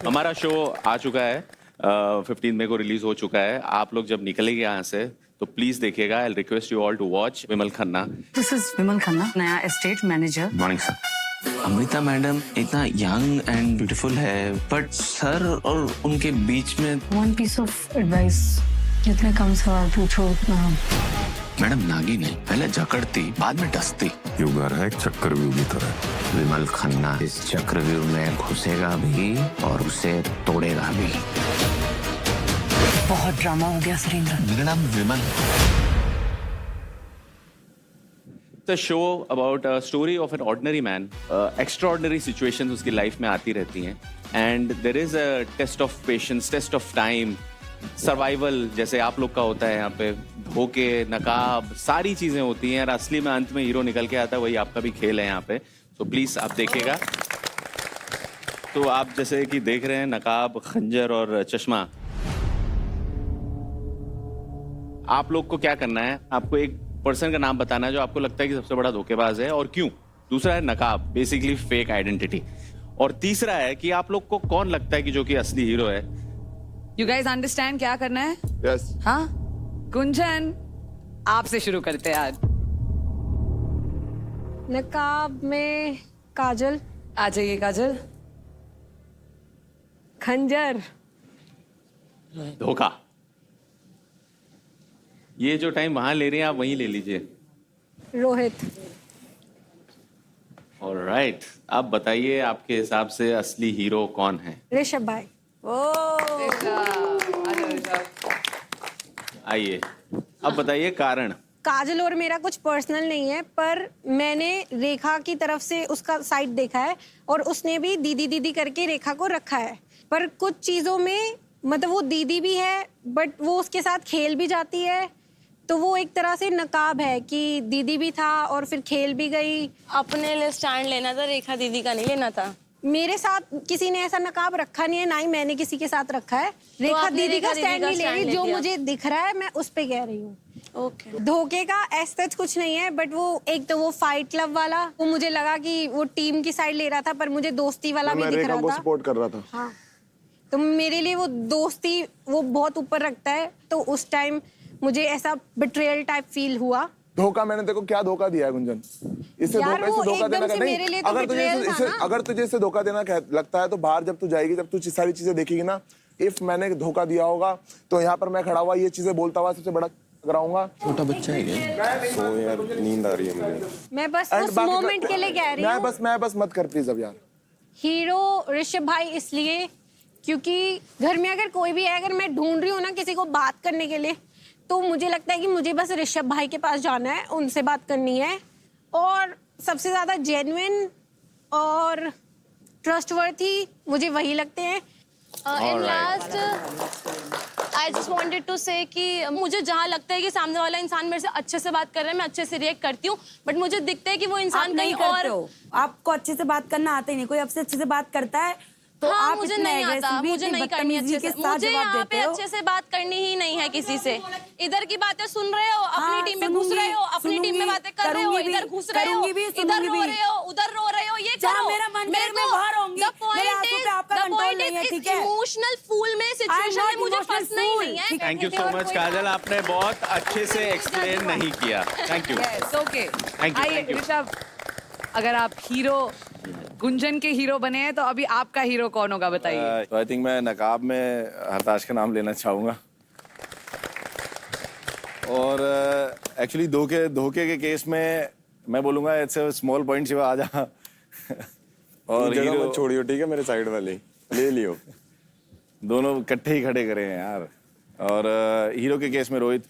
हमारा शो आ चुका है, 15 मई को रिलीज हो चुका है. आप लोग जब निकलेंगे यहाँ से तो प्लीज देखिएगा. I request you all to watch Vimal Khanna.
This is Vimal Khanna, नया estate manager.
Morning sir. Amrita madam इतना यंग एंड ब्यूटीफुल है, बट सर और उनके बीच में
वन पीस ऑफ एडवाइस, जितने कम सवाल पूछो उतना.
मैडम नागी नहीं, पहले जकड़ती बाद में डसती. युगर है एक चक्रव्यूह की तरह. विमल खन्ना इस चक्रव्यूह में घुसेगा भी और उसे तोड़ेगा भी.
बहुत ड्रामा हो गया सुरेंद्र.
मेरा नाम विमल.
The show about a story of an ordinary man. Extraordinary situations उसकी लाइफ में आती रहती हैं, and there is a test of patience, test of time, survival जैसे आप लोग का होता है यहाँ पे. धोखे, नकाब, सारी चीजें होती हैं और असली में अंत में हीरो निकल के आता है. वही आपका भी खेल है यहाँ पे. तो प्लीज आप देखिएगा. तो आप जैसे कि देख रहे हैं नकाब, खंजर और चश्मा. आप लोग को क्या करना है, आपको एक पर्सन का नाम बताना है जो आपको लगता है कि सबसे बड़ा धोखेबाज है और क्यों. दूसरा है नकाब, बेसिकली फेक आइडेंटिटी. और तीसरा है कि आप लोग को कौन लगता है कि जो कि असली हीरो है.
You guys understand क्या करना है?
यस.
हाँ, गुंजन आपसे शुरू करते हैं आज.
नकाब में काजल.
आ जाइए काजल.
खंजर.
धोखा. ये जो टाइम वहां ले रहे हैं आप वहीं ले लीजिए.
रोहित.
ऑलराइट, आप बताइए आपके हिसाब से असली हीरो कौन है?
ऋषभ भाई.
आइए, अब बताइए कारण.
काजल और मेरा कुछ पर्सनल नहीं है, पर मैंने रेखा की तरफ से उसका साइड देखा है और उसने भी दीदी दीदी करके रेखा को रखा है. पर कुछ चीजों में मतलब वो दीदी भी है बट वो उसके साथ खेल भी जाती है, तो वो एक तरह से नकाब है कि दीदी भी था और फिर खेल भी गई.
अपने लिए स्टैंड लेना था, रेखा दीदी का नहीं लेना था.
मेरे साथ किसी ने ऐसा नकाब रखा नहीं है, ना ही मैंने किसी के साथ रखा है. रेखा
आपने
दीदी का
रेखा
स्टैंड नहीं ले रही, जो मुझे दिख रहा है मैं उस पे कह रही हूँ.
ओके.
धोखे का ऐसा कुछ नहीं है, बट वो एक तो वो फाइट क्लब वाला, वो मुझे लगा कि वो टीम की साइड ले रहा था, पर मुझे दोस्ती वाला भी दिख रहा था.
सपोर्ट कर रहा था.
हाँ, तो मेरे लिए वो दोस्ती वो बहुत ऊपर रखता है, तो उस टाइम मुझे ऐसा बिट्रेयल टाइप फील हुआ.
धोखा मैंने देखो क्या धोखा दिया है गुंजन. इससे धोखा देना नहीं. अगर तुझे इससे धोखा देना लगता है तो बाहर जब तू जाएगी, जब तू सारी चीजें देखेगी ना, इफ मैंने धोखा दिया होगा तो यहाँ पर मैं खड़ा हुआ ये चीजें बोलता हुआ सबसे बड़ा कराऊंगा.
छोटा बच्चा है क्या? सो यार नींद आ रही है मुझे.
मैं बस उस मोमेंट के लिए कह रही हूँ.
मैं बस मत कर प्लीज अब यार.
हीरो ऋषभ भाई इसलिए क्योंकि घर में अगर कोई भी है, अगर मैं ढूंढ रही हूँ ना किसी को बात करने के लिए, तो मुझे लगता है कि मुझे बस ऋषभ भाई के पास जाना है, उनसे बात करनी है. और सबसे ज्यादा जेन्युइन और ट्रस्टवर्थी मुझे वही लगते हैं.
And last I just wanted to say कि मुझे जहाँ लगता है कि सामने वाला इंसान मेरे से अच्छे से बात कर रहा है, मैं अच्छे से रिएक्ट करती हूँ, बट मुझे दिखता है कि वो इंसान कहीं और.
आपको अच्छे से बात करना आता ही नहीं. कोई आपसे अच्छे से बात करता है तो
हाँ,
आप
मुझे नहीं आता, मुझे नहीं करनी अच्छे से. मुझे यहाँ पे अच्छे से बात करनी ही नहीं है किसी से. इधर की बातें सुन रहे हो, अपनी टीम में घुस रहे हो, अपनी टीम में बातें कर रहे हो, इधर घुस रहे हो, इधर रो रहे हो, उधर रो रहे हो, ये करो. इमोशनल फूल में सिचुएशन में मुझे फंसना ही नहीं है.
थैंक यू सो मच काजल, आपने बहुत अच्छे से एक्सप्लेन नहीं किया. Thank you.
Okay.
Thank you.
Rishabh, अगर आप हीरो गुंजन के हीरो बने हैं तो अभी आपका हीरो कौन होगा बताइए.
तो आई थिंक मैं नकाब में हरताज का नाम लेना चाहूँगा. और एक्चुअली धोखे के केस में मैं बोलूँगा it's a small point. Shiva आ जा. और
हीरो छोड़ियो, ठीक है, मेरे साइड वाले ले लियो.
दोनों इकट्ठे ही खड़े करे हैं यार. और हीरो के केस में रोहित,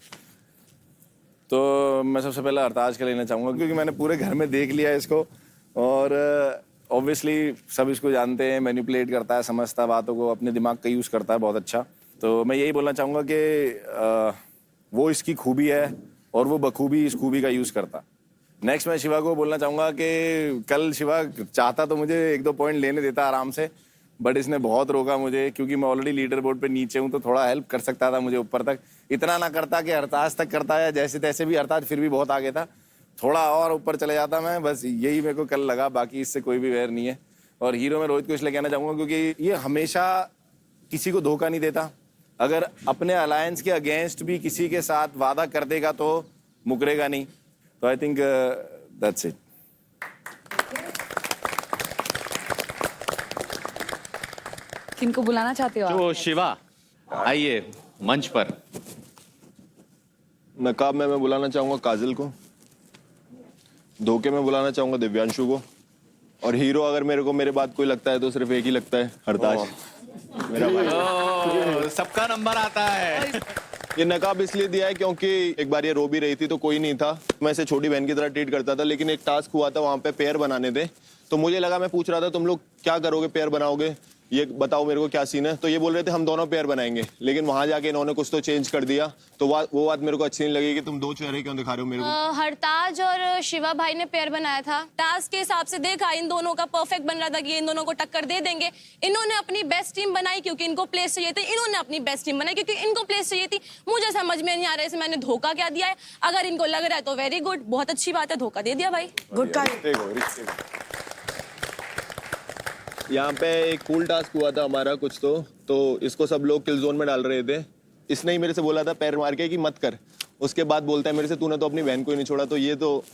तो मैं सबसे पहले हरताज का लेना चाहूँगा क्योंकि मैंने पूरे घर में देख लिया इसको और ऑब्वियसली सब इसको जानते हैं, मैनिपुलेट करता है, समझता है बातों को, अपने दिमाग का यूज़ करता है बहुत अच्छा। तो मैं यही बोलना चाहूँगा कि वो इसकी खूबी है और वो बखूबी इस खूबी का यूज़ करता। नेक्स्ट मैं शिवा को बोलना चाहूँगा कि कल शिवा चाहता तो मुझे 1-2 पॉइंट लेने देता आराम से, बट इसने बहुत रोका मुझे, क्योंकि मैं ऑलरेडी लीडर बोर्ड पे नीचे हूँ, तो थोड़ा हेल्प कर सकता था मुझे ऊपर तक। इतना ना करता कि हरताज तक करता है, जैसे तैसे भी हरताज फिर भी बहुत आगे था, थोड़ा और ऊपर चले जाता मैं, बस यही मेरे को कल लगा, बाकी इससे कोई भी वैर नहीं है। और हीरो में रोहित को इसलिए कहना चाहूँगा क्योंकि ये हमेशा किसी को धोखा नहीं देता। अगर अपने अलायंस के अगेंस्ट भी किसी के साथ वादा कर देगा तो मुकरेगा नहीं। तो आई थिंक दैट्स इट।
किनको बुलाना चाहते हो आप?
तो शिवा आइए मंच पर।
नकाब में मैं बुलाना चाहूंगा काजल को, धोखे में बुलाना चाहूंगा दिव्यांशु को, और हीरो अगर मेरे को मेरे बात कोई लगता है तो सिर्फ एक ही लगता है, हरताज मेरा भाई।
सबका नंबर आता है।
ये नकाब इसलिए दिया है क्योंकि एक बार ये रो भी रही थी तो कोई नहीं था, मैं इसे छोटी बहन की तरह ट्रीट करता था, लेकिन एक टास्क हुआ था वहां पे पेयर बनाने थे, तो मुझे लगा, मैं पूछ रहा था तुम लोग क्या करोगे, पेयर बनाओगे, ये बताओ मेरे को क्या सीन है, तो ये बोल रहे थे हम दोनों पेयर बनाएंगे, लेकिन वहां जाके इन्होंने कुछ तो चेंज कर दिया, तो वो बात मेरे को अच्छी नहीं लगी कि तुम दो चेहरे क्यों दिखा रहे हो मेरे को।
हरताज और शिवा भाई ने पेयर बनाया था, टास्क के हिसाब से देखा इन दोनों का परफेक्ट बन रहा था कि इन दोनों को टक्कर दे देंगे। इन्होंने अपनी बेस्ट टीम बनाई क्योंकि इनको प्लेस चाहिए थे, इन्होंने अपनी बेस्ट टीम बनाई क्योंकि इनको प्लेस चाहिए थी। मुझे समझ में नहीं आ रहा है मैंने धोखा क्या दिया है, अगर इनको लग रहा है तो वेरी गुड, बहुत अच्छी बात है, धोखा दे दिया भाई, गुड
यहाँ पे एक कूल टास्क हुआ था हमारा कुछ तो इसको सब लोग किल जोन में डाल रहे थे, इसने ही मेरे से बोला था पैर मार के कि मत कर, उसके बाद बोलता है मेरे से तूने तो अपनी बहन को ही नहीं छोड़ा, तो ये तो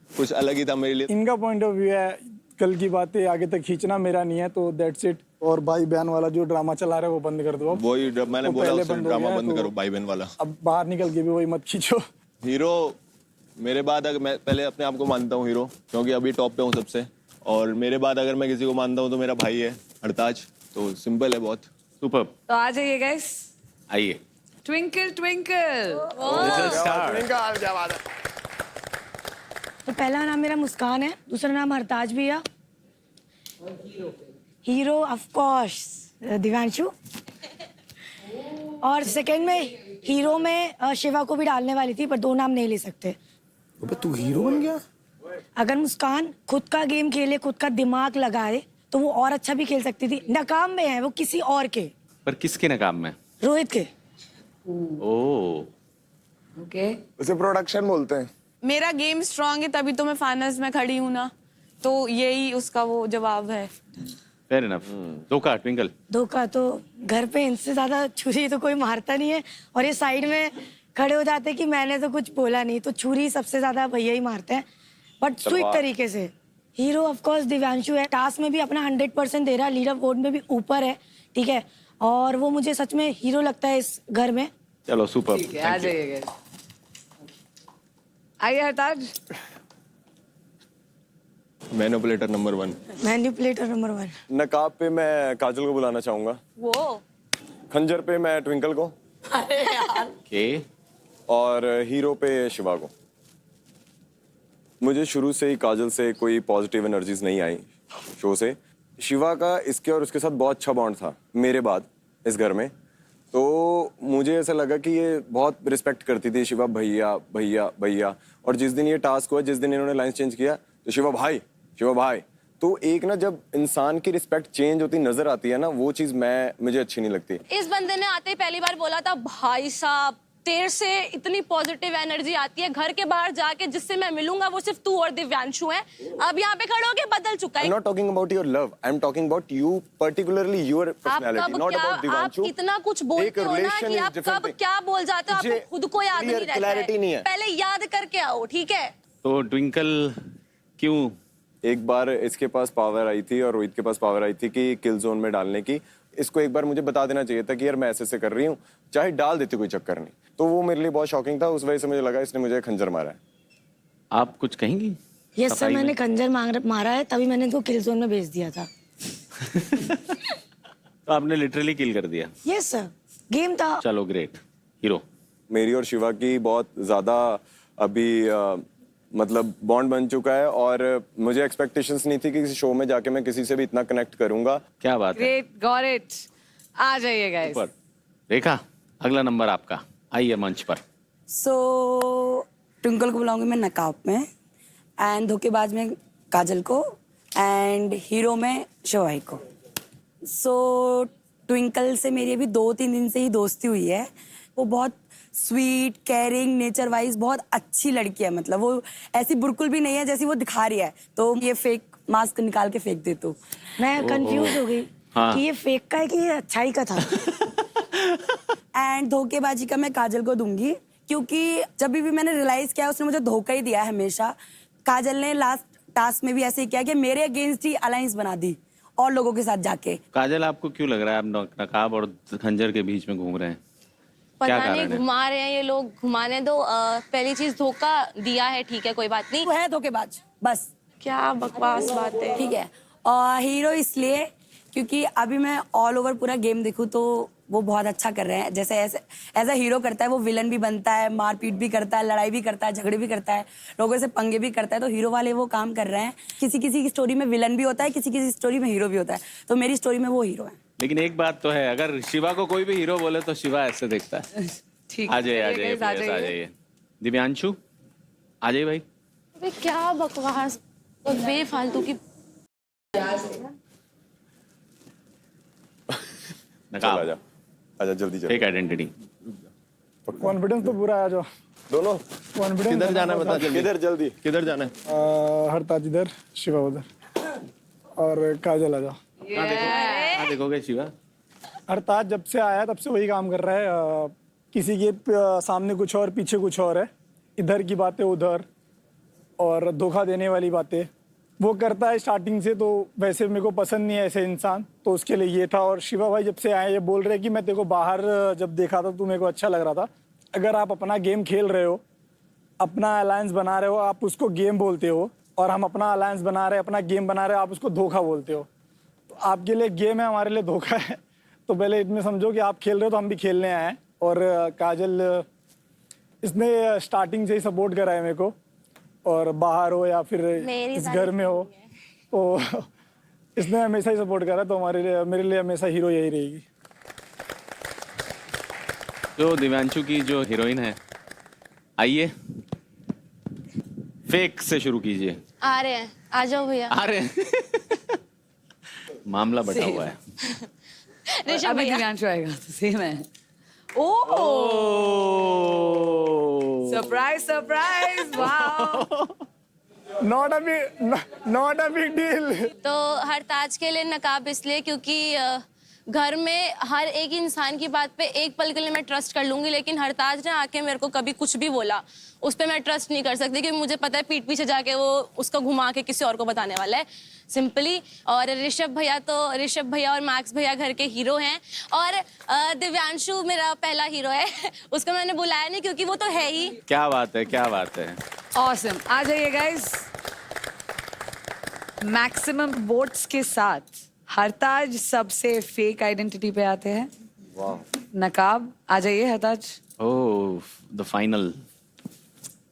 कुछ अलग ही था मेरे लिए।
इनका पॉइंट ऑफ व्यू है, कल की बातें आगे तक खींचना मेरा नहीं है, तो दैट्स इट। और भाई बहन वाला जो ड्रामा चला रहा है वो बंद कर दो अब।
वही मैंने बोला उससे ड्रामा बंद करो, भाई बहन वाला
अब बाहर निकल के भी वही मत खींचो।
हीरो मेरे बाद, अगर मैं पहले अपने आप को मानता हूँ हीरो, क्योंकि अभी टॉप पे हूँ सबसे, और मेरे बाद अगर मैं किसी को मानता हूँ तो मेरा भाई है हरताज, तो सिंपल है बहुत।
सुपर।
तो आ जाइए गाइस,
आइए।
Twinkle twinkle.
तो पहला नाम मेरा मुस्कान है, दूसरा नाम हरताज भैया, हीरो ऑफ कोर्स दिव्यांशु, और सेकंड में हीरो में शिवा को भी डालने वाली थी, पर 2 नाम नहीं ले सकते।
अबे तू हीरो बन गया?
अगर मुस्कान खुद का गेम खेले, खुद का दिमाग लगाए, तो वो और अच्छा भी खेल सकती थी। नाकाम में है वो किसी और के।
पर किसके नाकाम में?
रोहित के।
ओके,
उसे प्रोडक्शन बोलते हैं।
मेरा गेम स्ट्रांग है तभी तो मैं फाइनल्स में खड़ी हूँ ना, तो यही उसका वो जवाब है।
Fair enough. धोखा ट्विंकल।
धोखा तो घर पे इनसे ज्यादा छुरी तो कोई मारता नहीं है, और ये साइड में खड़े हो जाते कि मैंने तो कुछ बोला नहीं, तो छुरी सबसे ज्यादा भैया ही मारते हैं, बट स्वीट तरीके से। हीरो ऑफ कोर्स दिव्यांशु है, टास्क में भी अपना 100% दे रहा है, लीडर बोर्ड में भी ऊपर है, ठीक है, और वो मुझे सच में हीरो लगता है इस घर में।
चलो सुपर।
ठीक है, आ जाइए गाइस। आइए Hartaj.
Manipulator number 1।
Manipulator number 1।
नकाब पे मैं काजल को बुलाना चाहूंगा,
वो
खंजर पे मैं ट्विंकल को,
अरे यार,
और हीरो पे शिवा को। मुझे शुरू से ही काजल से कोई पॉजिटिव एनर्जीज नहीं आई शो से। शिवा का इसके और उसके साथ बहुत अच्छा बॉन्ड था मेरे बाद इस घर में, तो मुझे ऐसा लगा कि ये बहुत रिस्पेक्ट करती थी शिवा, भैया भैया भैया, और जिस दिन ये टास्क हुआ, जिस दिन इन्होंने लाइन चेंज किया, तो शिवा भाई, तो एक ना जब इंसान की रिस्पेक्ट चेंज होती नजर आती है ना, वो चीज मुझे अच्छी नहीं लगती।
इस बंदे ने आते ही पहली बार बोला था भाई साहब तेरे से इतनी पॉजिटिव एनर्जी आती है, घर के बाहर जाके जिससे मैं मिलूंगा वो सिर्फ तू और दिव्यांशु हैं। अब यहाँ पे खड़े होके बदल चुका है।
I'm not talking about your love, I'm talking about you, particularly your personality, not about Divyanshu.
आप इतना कुछ बोलते हो ना कि आप कब क्या बोल जाते हो, आपको खुद को याद नहीं रहता है। पहले याद करके आओ, ठीक है?
तो ट्विंकल क्यों?
एक बार इसके पास पावर आई थी और रोहित के पास पावर आई थी कि किल जोन में डालने की, इसको एक बार मुझे बता देना चाहिए था कि यार मैं ऐसे कर रही हूँ, चाहे डाल देती कोई चक्कर नहीं। तो वो मेरे लिए बहुत शॉकिंग था, उस वजह से मुझे लगा इसने मुझे खंजर मारा है।
आप कुछ कहेंगी?
यस सर, मैंने खंजर मारा है, तभी मैंने इनको किल जोन में भेज दिया था।
तो आपने लिटरली किल कर दिया?
यस सर, गेम था।
चलो ग्रेट। हीरो?
मेरी और शिवा की बहुत ज्यादा अभी मतलब बॉन्ड बन चुका है और मुझे एक्सपेक्टेशंस नहीं थी कि किसी शो में जाके मैं किसी से भी इतना कनेक्ट करूंगा।
क्या बात है।
Great, got it. आ जाइए गाइस।
ऊपर रेखा, अगला नंबर आपका, आइए मंच पर।
सो ट्विंकल को बुलाऊंगी मैं नकाब में, एंड धोखेबाज में काजल को, एंड हीरो में शिवाई को। सो ट्विंकल से मेरी अभी 2-3 दिन से ही दोस्ती हुई है। वो बहुत स्वीट, केयरिंग, नेचर वाइज बहुत अच्छी लड़की है। मतलब वो ऐसी बिल्कुल भी नहीं है जैसी वो दिखा रही है। तो ये फेक मास्क निकाल के फेंक दे तू। मैं कंफ्यूज हो गई कि ये फेक का है कि ये अच्छाई का था। एंड धोखेबाजी का मैं काजल को दूंगी, क्योंकि जब भी मैंने रियलाइज किया उसने मुझे धोखा ही दिया है हमेशा। काजल ने लास्ट टास्क में भी ऐसे ही किया कि मेरे अगेंस्ट ही अलायंस बना दी और लोगों के साथ जाके।
काजल, आपको क्यों लग रहा है आप नकाब और खंजर के बीच में घूम रहे हैं?
पता नहीं, घुमा रहे हैं ये लोग, घुमाने दो। पहली चीज धोखा दिया है, ठीक है, कोई बात नहीं।
वो है धोखेबाज, बस।
क्या बकवास बात है।
ठीक है। और हीरो इसलिए क्योंकि अभी मैं ऑल ओवर पूरा गेम देखूं तो वो बहुत अच्छा कर रहे हैं। जैसे एज अ हीरो करता है, वो विलन भी बनता है, मारपीट भी करता है, लड़ाई भी करता है, झगड़े भी करता है, लोगों से पंगे भी करता है। तो हीरो वाले वो काम कर रहे हैं। किसी किसी की स्टोरी में विलन भी होता है, किसी किसी स्टोरी में हीरो भी होता है। तो मेरी स्टोरी में वो हीरो है।
लेकिन एक बात तो है, अगर शिवा को कोई भी हीरो बोले तो शिवा ऐसे देखता है।
ठीक,
आ जाइए। दिव्यांशु, आ जाइए भाई।
अबे क्या बकवास, बेफालतू की।
नकाब,
आजा जल्दी जल्दी।
Fake identity.
कॉन्फिडेंस तो पूरा आ जाओ
दोनों।
कॉन्फिडेंस
किधर जाना है बता जल्दी। किधर जल्दी किधर जाना है?
हरताज इधर, शिवा उधर और काजल आ जाओ।
कहाँ देखोगे शिवा?
हरताज जब से आया तब से वही काम कर रहा है। किसी के सामने कुछ और पीछे कुछ और है, इधर की बातें उधर, और धोखा देने वाली बातें वो करता है स्टार्टिंग से। तो वैसे मेरे को पसंद नहीं है ऐसे इंसान, तो उसके लिए ये था। और शिवा भाई जब से आए ये बोल रहे कि मैं तेरे को बाहर जब देखा था तो मेरे को अच्छा लग रहा था। अगर आप अपना गेम खेल रहे हो, अपना अलायंस बना रहे हो, आप उसको गेम बोलते हो, और हम अपना अलायंस बना रहे हैं, अपना गेम बना रहे हो, आप उसको धोखा बोलते हो। तो आपके लिए गेम है, हमारे लिए धोखा है। तो पहले इतने समझो कि आप खेल रहे हो तो हम भी खेलने आए हैं। और काजल इसने स्टार्टिंग से ही सपोर्ट करा है मेरे को, और बाहर हो या फिर इस घर में हो, तो इसने हमेशा ही सपोर्ट करा। तो हमारे लिए, मेरे लिए हमेशा हीरो यही रहेगी।
तो दिव्यांशु की जो हीरोइन है, आइए फेक से शुरू कीजिए।
आ रहे हैं, आ जाओ भैया।
आ रहे हैं। मामला बटा हुआ है।
अभी दिव्यांशु आएगा तो सेम है। Surprise surprise, wow.
Not a big deal.
तो हरताज के लिए नकाब इसलिए क्योंकि घर में हर एक इंसान की बात पे एक पल के लिए मैं ट्रस्ट कर लूंगी, लेकिन हरताज ने आके मेरे को कभी कुछ भी बोला उस पर मैं ट्रस्ट नहीं कर सकती, क्योंकि मुझे पता है पीठ पीछे जाके वो उसको घुमा के किसी और को बताने वाला है, सिंपली। और ऋषभ भैया और मैक्स भैया घर के हीरो हैं, और दिव्यांशु मेरा पहला हीरो है। उसको मैंने बुलाया नहीं क्योंकि वो तो है ही।
क्या बात है, क्या बात है।
ऑसम। आ जाइए गाइस। मैक्सिमम वोट्स के साथ हरताज सबसे फेक आइडेंटिटी पे आते हैं। नकाब, आ जाइए हरताज।
ओह, द फाइनल।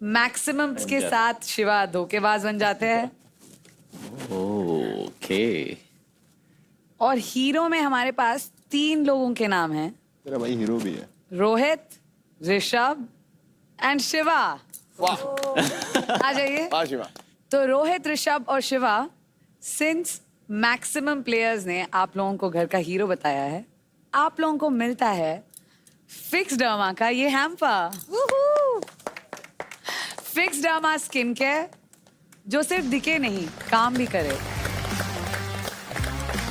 मैक्सिमम के साथ शिवा धोखेबाज बन जाते हैं।
ओके।
और हीरो में हमारे पास 3 लोगों के नाम हैं।
तेरा भाई हीरो भी है।
रोहित, ऋषभ एंड शिवा। आ जाइए।
शिवा।
तो रोहित, ऋषभ और शिवा, सिंस मैक्सिमम प्लेयर्स ने आप लोगों को घर का हीरो बताया है, आप लोगों को मिलता है फिक्स डर्मा का ये hamper. Fix derma skin care, जो सिर्फ दिखे नहीं काम भी करे।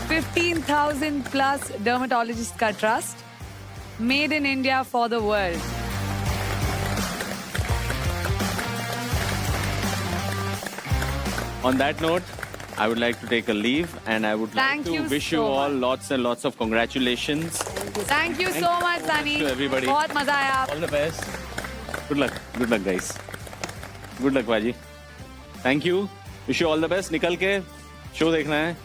15,000 प्लस डर्मेटोलॉजिस्ट का trust, made in India for the world.
On that note, I would like to take a leave, and I would like to wish you all lots and lots of congratulations.
Thank you so much, Sunny.
To everybody.
बहुत मजा आया।
All the best. Good luck, guys. Good luck, Baji. Thank you. Wish you all the best. निकल के show देखना है।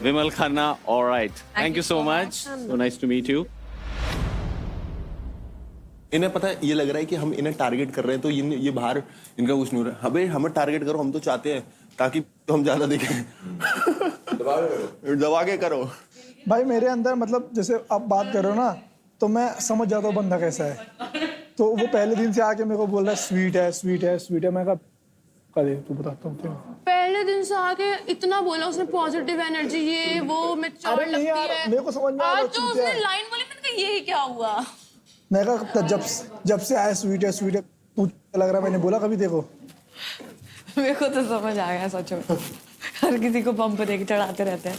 विमल Khanna, all right. Thank you so much. So nice to meet you.
इन्हें पता है, ये लग रहा है कि हम इन्हें टारगेट कर रहे हैं तो ये बाहर इनका कुछ नहीं हो रहा है। अबे हमें टारगेट करो, हम तो चाहते हैं ताकि तो हम ज्यादा दिखें। दबा के करो।
भाई मेरे अंदर मतलब जैसे आप बात कर रहे हो ना तो मैं समझ जाता हूँ बंदा कैसा है। तो वो पहले दिन से आके मेरे को बोल रहा है स्वीट है स्वीट है स्वीट है। मैं कहा कदे तू बताता हूँ क्या।
पहले दिन से आके इतना बोला उसने, पॉजिटिव एनर्जी ये वो मैच्योर
अरे नहीं
लगती
यार,
है।
मेरे को समझ में आ रहा
आज जो उसने लाइन बोली मैंने कहा ये क्या हुआ।
मैं कहा जब से आया स्वीट है तू लग रहा है। मैंने बोला कभी देखो।
मेरे को तो समझ आ गया सच में। हर किसी को पंप दे के चढ़ाते रहते हैं।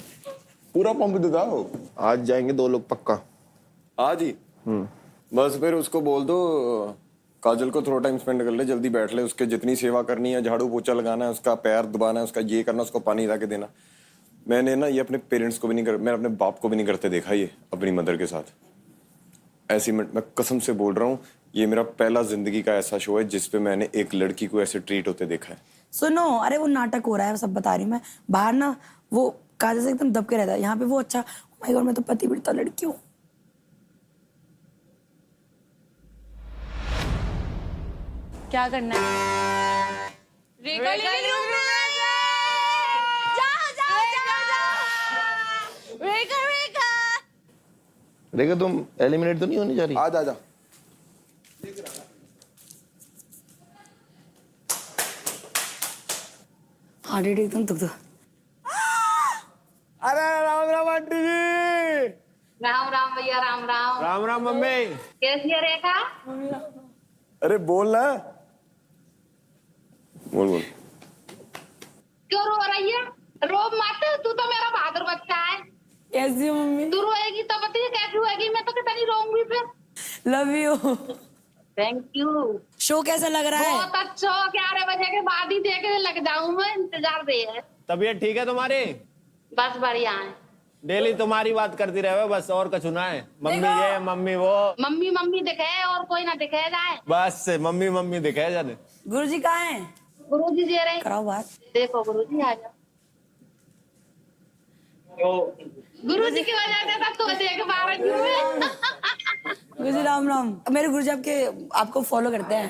पूरा पंप दे दो।
आज जाएंगे 2 लोग पक्का।
आज ही
बस फिर उसको बोल दो काजल को थोड़ा टाइम स्पेंड कर ले, जल्दी बैठ ले, उसके जितनी सेवा करनी है, झाड़ू पोछा लगाना है, उसका पैर दबाना है, उसका ये करना, उसको पानी ला के देना। मैंने ना ये अपने पेरेंट्स को भी नहीं मैंने अपने बाप को भी नहीं करते देखा ये अपनी मदर के साथ। ऐसी मैं कसम से बोल रहा हूँ, ये मेरा पहला जिंदगी का ऐसा शो है जिसपे मैंने एक लड़की को ऐसे ट्रीट होते देखा है।
सुनो, अरे वो नाटक हो रहा है, सब बता रही हूँ मैं। बाहर ना वो काजल से एकदम दब के रहता है, यहाँ पे वो अच्छा माय गॉड मैं तो पति पीड़िता लड़की हूँ।
क्या करना है? रेखा लिविंग रूम में जाओ। रेखा
रेखा तुम एलिमिनेट तो नहीं होने जा रही?
आ जा।
हार्ट अटैक एकदम दुख।
अरे राम राम आंटी जी।
राम राम भैया, राम राम।
राम राम मम्मी।
कैसी है रेखा?
अरे बोल ना।
बोल।
क्यों रो रही है? रो मत, तू तो मेरा बहादुर बच्चा है।
कैसी हो मम्मी?
तू रोएगी तो बताइए कैसी होएगी, मैं तो कितनी रोऊंगी फिर।
Love you.
Thank you.
Show कैसा लग रहा है?
बहुत अच्छा। 11 बजे के बाद ही देखने लग जाऊं मैं, इंतजार दे है।
तबीयत ठीक है तुम्हारी?
बस बढ़िया है।
डेली तुम्हारी बात करती रहे बस, और कुछ ना है। मम्मी ये मम्मी वो।
मम्मी मम्मी दिखे और कोई ना दिखे जाए।
बस मम्मी मम्मी दिखे जाने।
गुरुजी कहाँ हैं?
गुरुजी दे रहे।
कराओ बात।
देखो गुरुजी आ जाओ। गुरुजी की वजह से तो देख पा रही हूँ।
गुरुजी राम राम। मेरे गुरुजी आपको फॉलो करते हैं।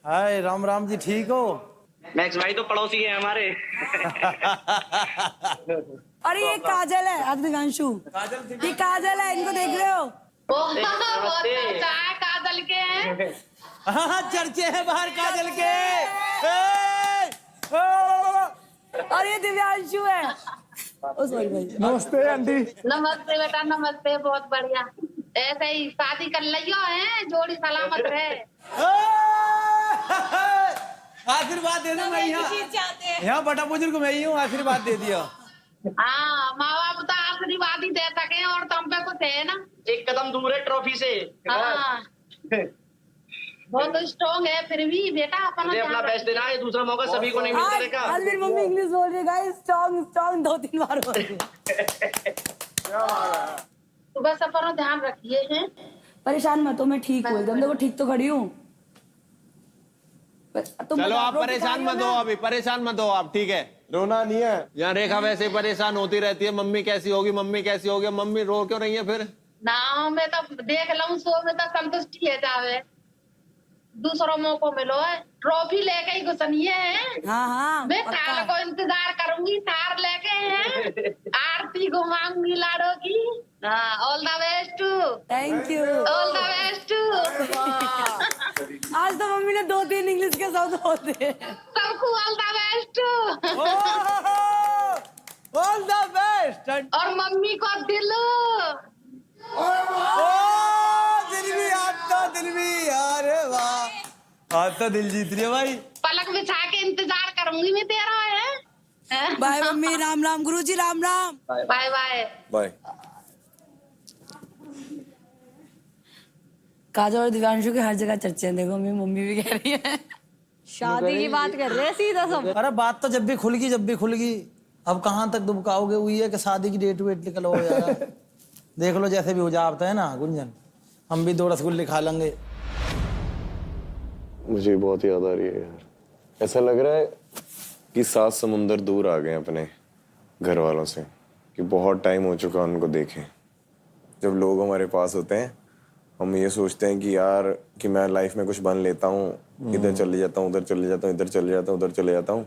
हाय राम राम जी, ठीक हो?
मैक्स भाई तो पड़ोसी है हमारे।
अरे ये काजल है, दिव्यांशु। ये काजल है, इनको देख रहे हो?
बहुत अच्छा है, काजल के हैं।
हाँ चर्चे हैं बाहर काजल के।
और ये दिव्यांशु है।
नमस्ते आंटी।
नमस्ते बेटा, नमस्ते। बहुत बढ़िया। ऐसे ही शादी कर लियो है, जोड़ी सलामत रहे।
आशीर्वाद दे दो। मैं यहाँ बटा बुजुर्ग को मैं ही हूँ, आशीर्वाद दे दिया।
हाँ, माँ बाप तो आशीर्वाद ही दे सके और तुम पे कुछ है ना।
एक कदम दूर है ट्रॉफी से।
हाँ। बहुत स्ट्रॉन्ग है फिर भी बेटा।
अपना बेस्ट देना है, दूसरा मौका सभी को नहीं मिलता। देखा
आज मेरी मम्मी इंग्लिश बोल रही है गाइस। स्ट्रॉन्ग 2-3 बार बोल रही है।
सुबह सफर में ध्यान रखिए हैं।
परेशान मत हो, मैं ठीक हूँ एकदम। देखो ठीक तो खड़ी हूँ।
चलो आप परेशान मत हो, अभी परेशान मत हो आप, ठीक है?
रोना नहीं है।
यहाँ रेखा वैसे ही परेशान होती रहती है, मम्मी कैसी होगी मम्मी कैसी होगी। मम्मी रो क्यों रही है फिर?
ना मैं तो देख लूं, सो में तो संतुष्टि है जावे। दूसरों मौको मिलो है, ट्रॉफी लेके ही घुसनी है।
हाँ
मैं काल को इंतजार करूंगी, थार लेके हैं। आरती घुमाऊंगी लाडो की। All the best.
Thank you.
All the best.
आज तो मम्मी ने 2-3 इंग्लिश के शब्द बोले।
सबको all the best.
All the best.
और मम्मी को दिल।
दिल भी अरे वाह, आज तो दिल जीत रही है भाई।
पलक बिछा के इंतजार करूंगी मैं तेरा है।
Bye mummy, Ram Ram. Guruji Ram Ram.
Bye bye
bye.
Kajal और दिव्यांशु के हर जगह चर्चे हैं। देखो मेरी मम्मी भी कह रही है।
शादी की बात कर रहे हैं सीधा सब।
अरे बात तो जब भी खुल गई। अब कहाँ तक दुबकाओगे? हुई है कि शादी की डेट वेट निकलो यार। देख लो जैसे भी हो जाता है ना गुंजन, हम भी 2 रसगुल्ले खा लेंगे।
मुझे बहुत याद आ रही है यार। ऐसा लग रहा है कि 7 समुंदर दूर आ गए अपने घर वालों से, कि बहुत टाइम हो चुका उनको देखे। जब लोग हमारे पास होते हैं हम ये सोचते हैं कि यार कि मैं लाइफ में कुछ बन लेता हूँ, इधर चले जाता हूँ, उधर चले जाता हूँ, इधर चले जाता हूँ, उधर चले जाता हूँ।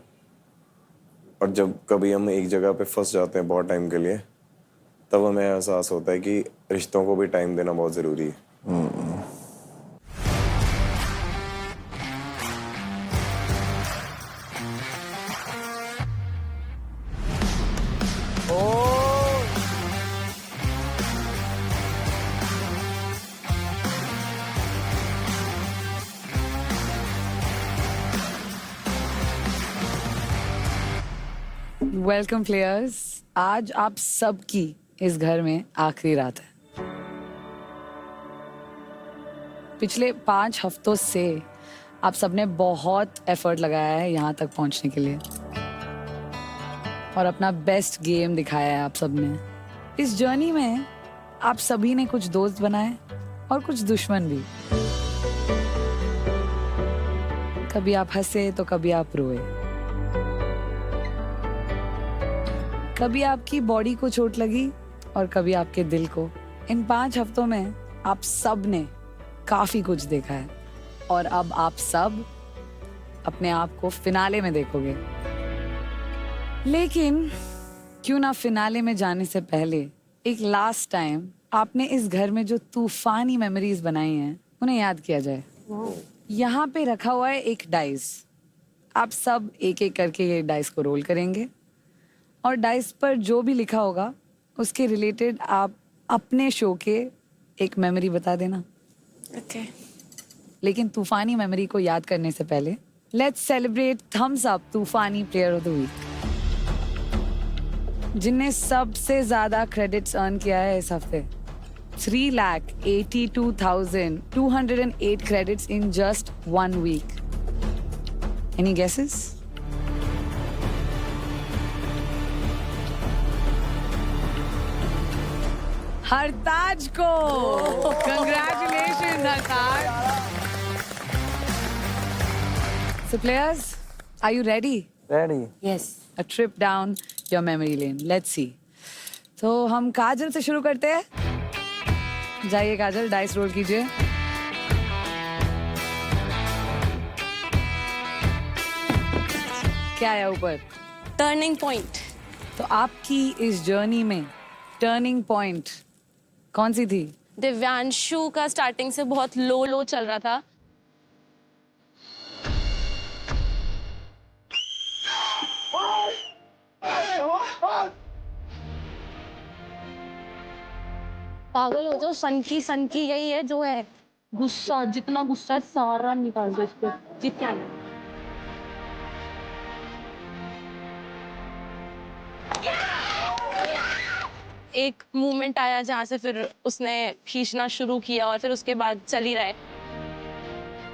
और जब कभी हम एक जगह पे फंस जाते हैं बहुत टाइम के लिए, तब हमें एहसास होता है कि रिश्तों को भी टाइम देना बहुत ज़रूरी है।
वेलकम प्लेयर्स, आज आप सबकी इस घर में आखिरी रात है। पिछले 5 हफ्तों से आप सबने बहुत एफर्ट लगाया है यहाँ तक पहुँचने के लिए और अपना बेस्ट गेम दिखाया है आप सबने। इस जर्नी में आप सभी ने कुछ दोस्त बनाए और कुछ दुश्मन भी। कभी आप हंसे तो कभी आप रोए, कभी आपकी बॉडी को चोट लगी और कभी आपके दिल को। इन 5 हफ्तों में आप सब ने काफी कुछ देखा है और अब आप सब अपने आप को फिनाले में देखोगे। लेकिन क्यों ना फिनाले में जाने से पहले एक लास्ट टाइम आपने इस घर में जो तूफानी मेमोरीज बनाई हैं उन्हें याद किया जाए। यहाँ पे रखा हुआ है एक डाइस। आप सब एक एक करके ये डाइस को रोल करेंगे और डाइस पर जो भी लिखा होगा उसके रिलेटेड आप अपने शो के एक मेमोरी बता देना।
ओके।
लेकिन तूफानी मेमोरी को याद करने से पहले लेट्स सेलिब्रेट थम्स अप तूफानी प्लेयर ऑफ द वीक, जिनने सबसे ज्यादा क्रेडिट्स अर्न किया है इस हफ्ते। 3,82,208 credits in just 1 week. Any guesses? हरताज को congratulations हरताज। So players, are you ready?
Ready.
Yes. A trip down your memory lane. Let's see. तो हम काजल से शुरू करते हैं। जाइए काजल, डाइस रोल कीजिए। क्या आया ऊपर?
Turning point.
तो आपकी इस जर्नी में टर्निंग पॉइंट कौन सी थी?
दिव्यांशु का स्टार्टिंग से बहुत लो चल रहा था। पागल हो जाओ, सनकी यही है जो है। गुस्सा, जितना गुस्सा है सारा निकाल दो इसको, जितना है। एक मूवमेंट आया जहाँ से फिर उसने खींचना शुरू किया और फिर उसके बाद चल ही रहा है।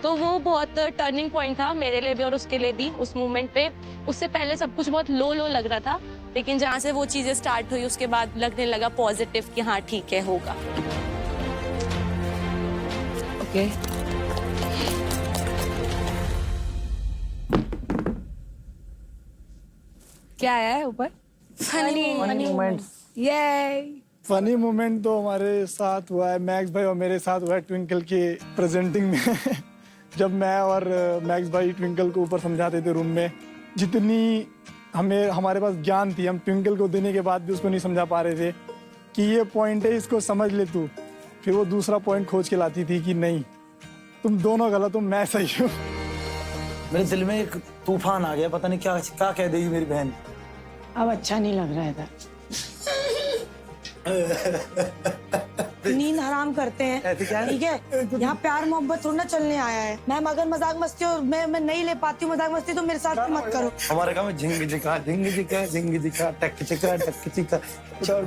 तो वो बहुत टर्निंग पॉइंट था मेरे लिए भी और उसके लिए भी। उस मूवमेंट पे उससे पहले सब कुछ बहुत लो लग रहा था, लेकिन जहाँ से वो चीजें स्टार्ट हुई उसके बाद लगने लगा पॉजिटिव कि हाँ ठीक है, होगा।
ओके। क्या आया है ऊपर?
Funny moments.
ये
फनी मोमेंट तो हमारे साथ हुआ है, मैक्स भाई और मेरे साथ हुआ है ट्विंकल के प्रेजेंटिंग में। जब मैं और मैक्स भाई ट्विंकल को ऊपर समझाते थे रूम में, जितनी हमारे पास ज्ञान थी हम ट्विंकल को देने के बाद भी उसको नहीं समझा पा रहे थे कि ये पॉइंट है, इसको समझ ले तू। फिर वो दूसरा पॉइंट खोज के लाती थी कि नहीं तुम दोनों गलत हो, मैं सही हूँ।
मेरे दिल में एक तूफान आ गया, पता नहीं क्या क्या कह देगी मेरी बहन।
अब अच्छा नहीं लग रहा है इधर। नींद हराम करते हैं, ठीक है? यहाँ प्यार मोहब्बत थोड़ा ना चलने आया है। मैम अगर मजाक मस्ती और मैं नहीं ले पाती हूँ मजाक मस्ती तो मेरे साथ मत करो।
हमारे काम में झिंग जिका टक चिका। चल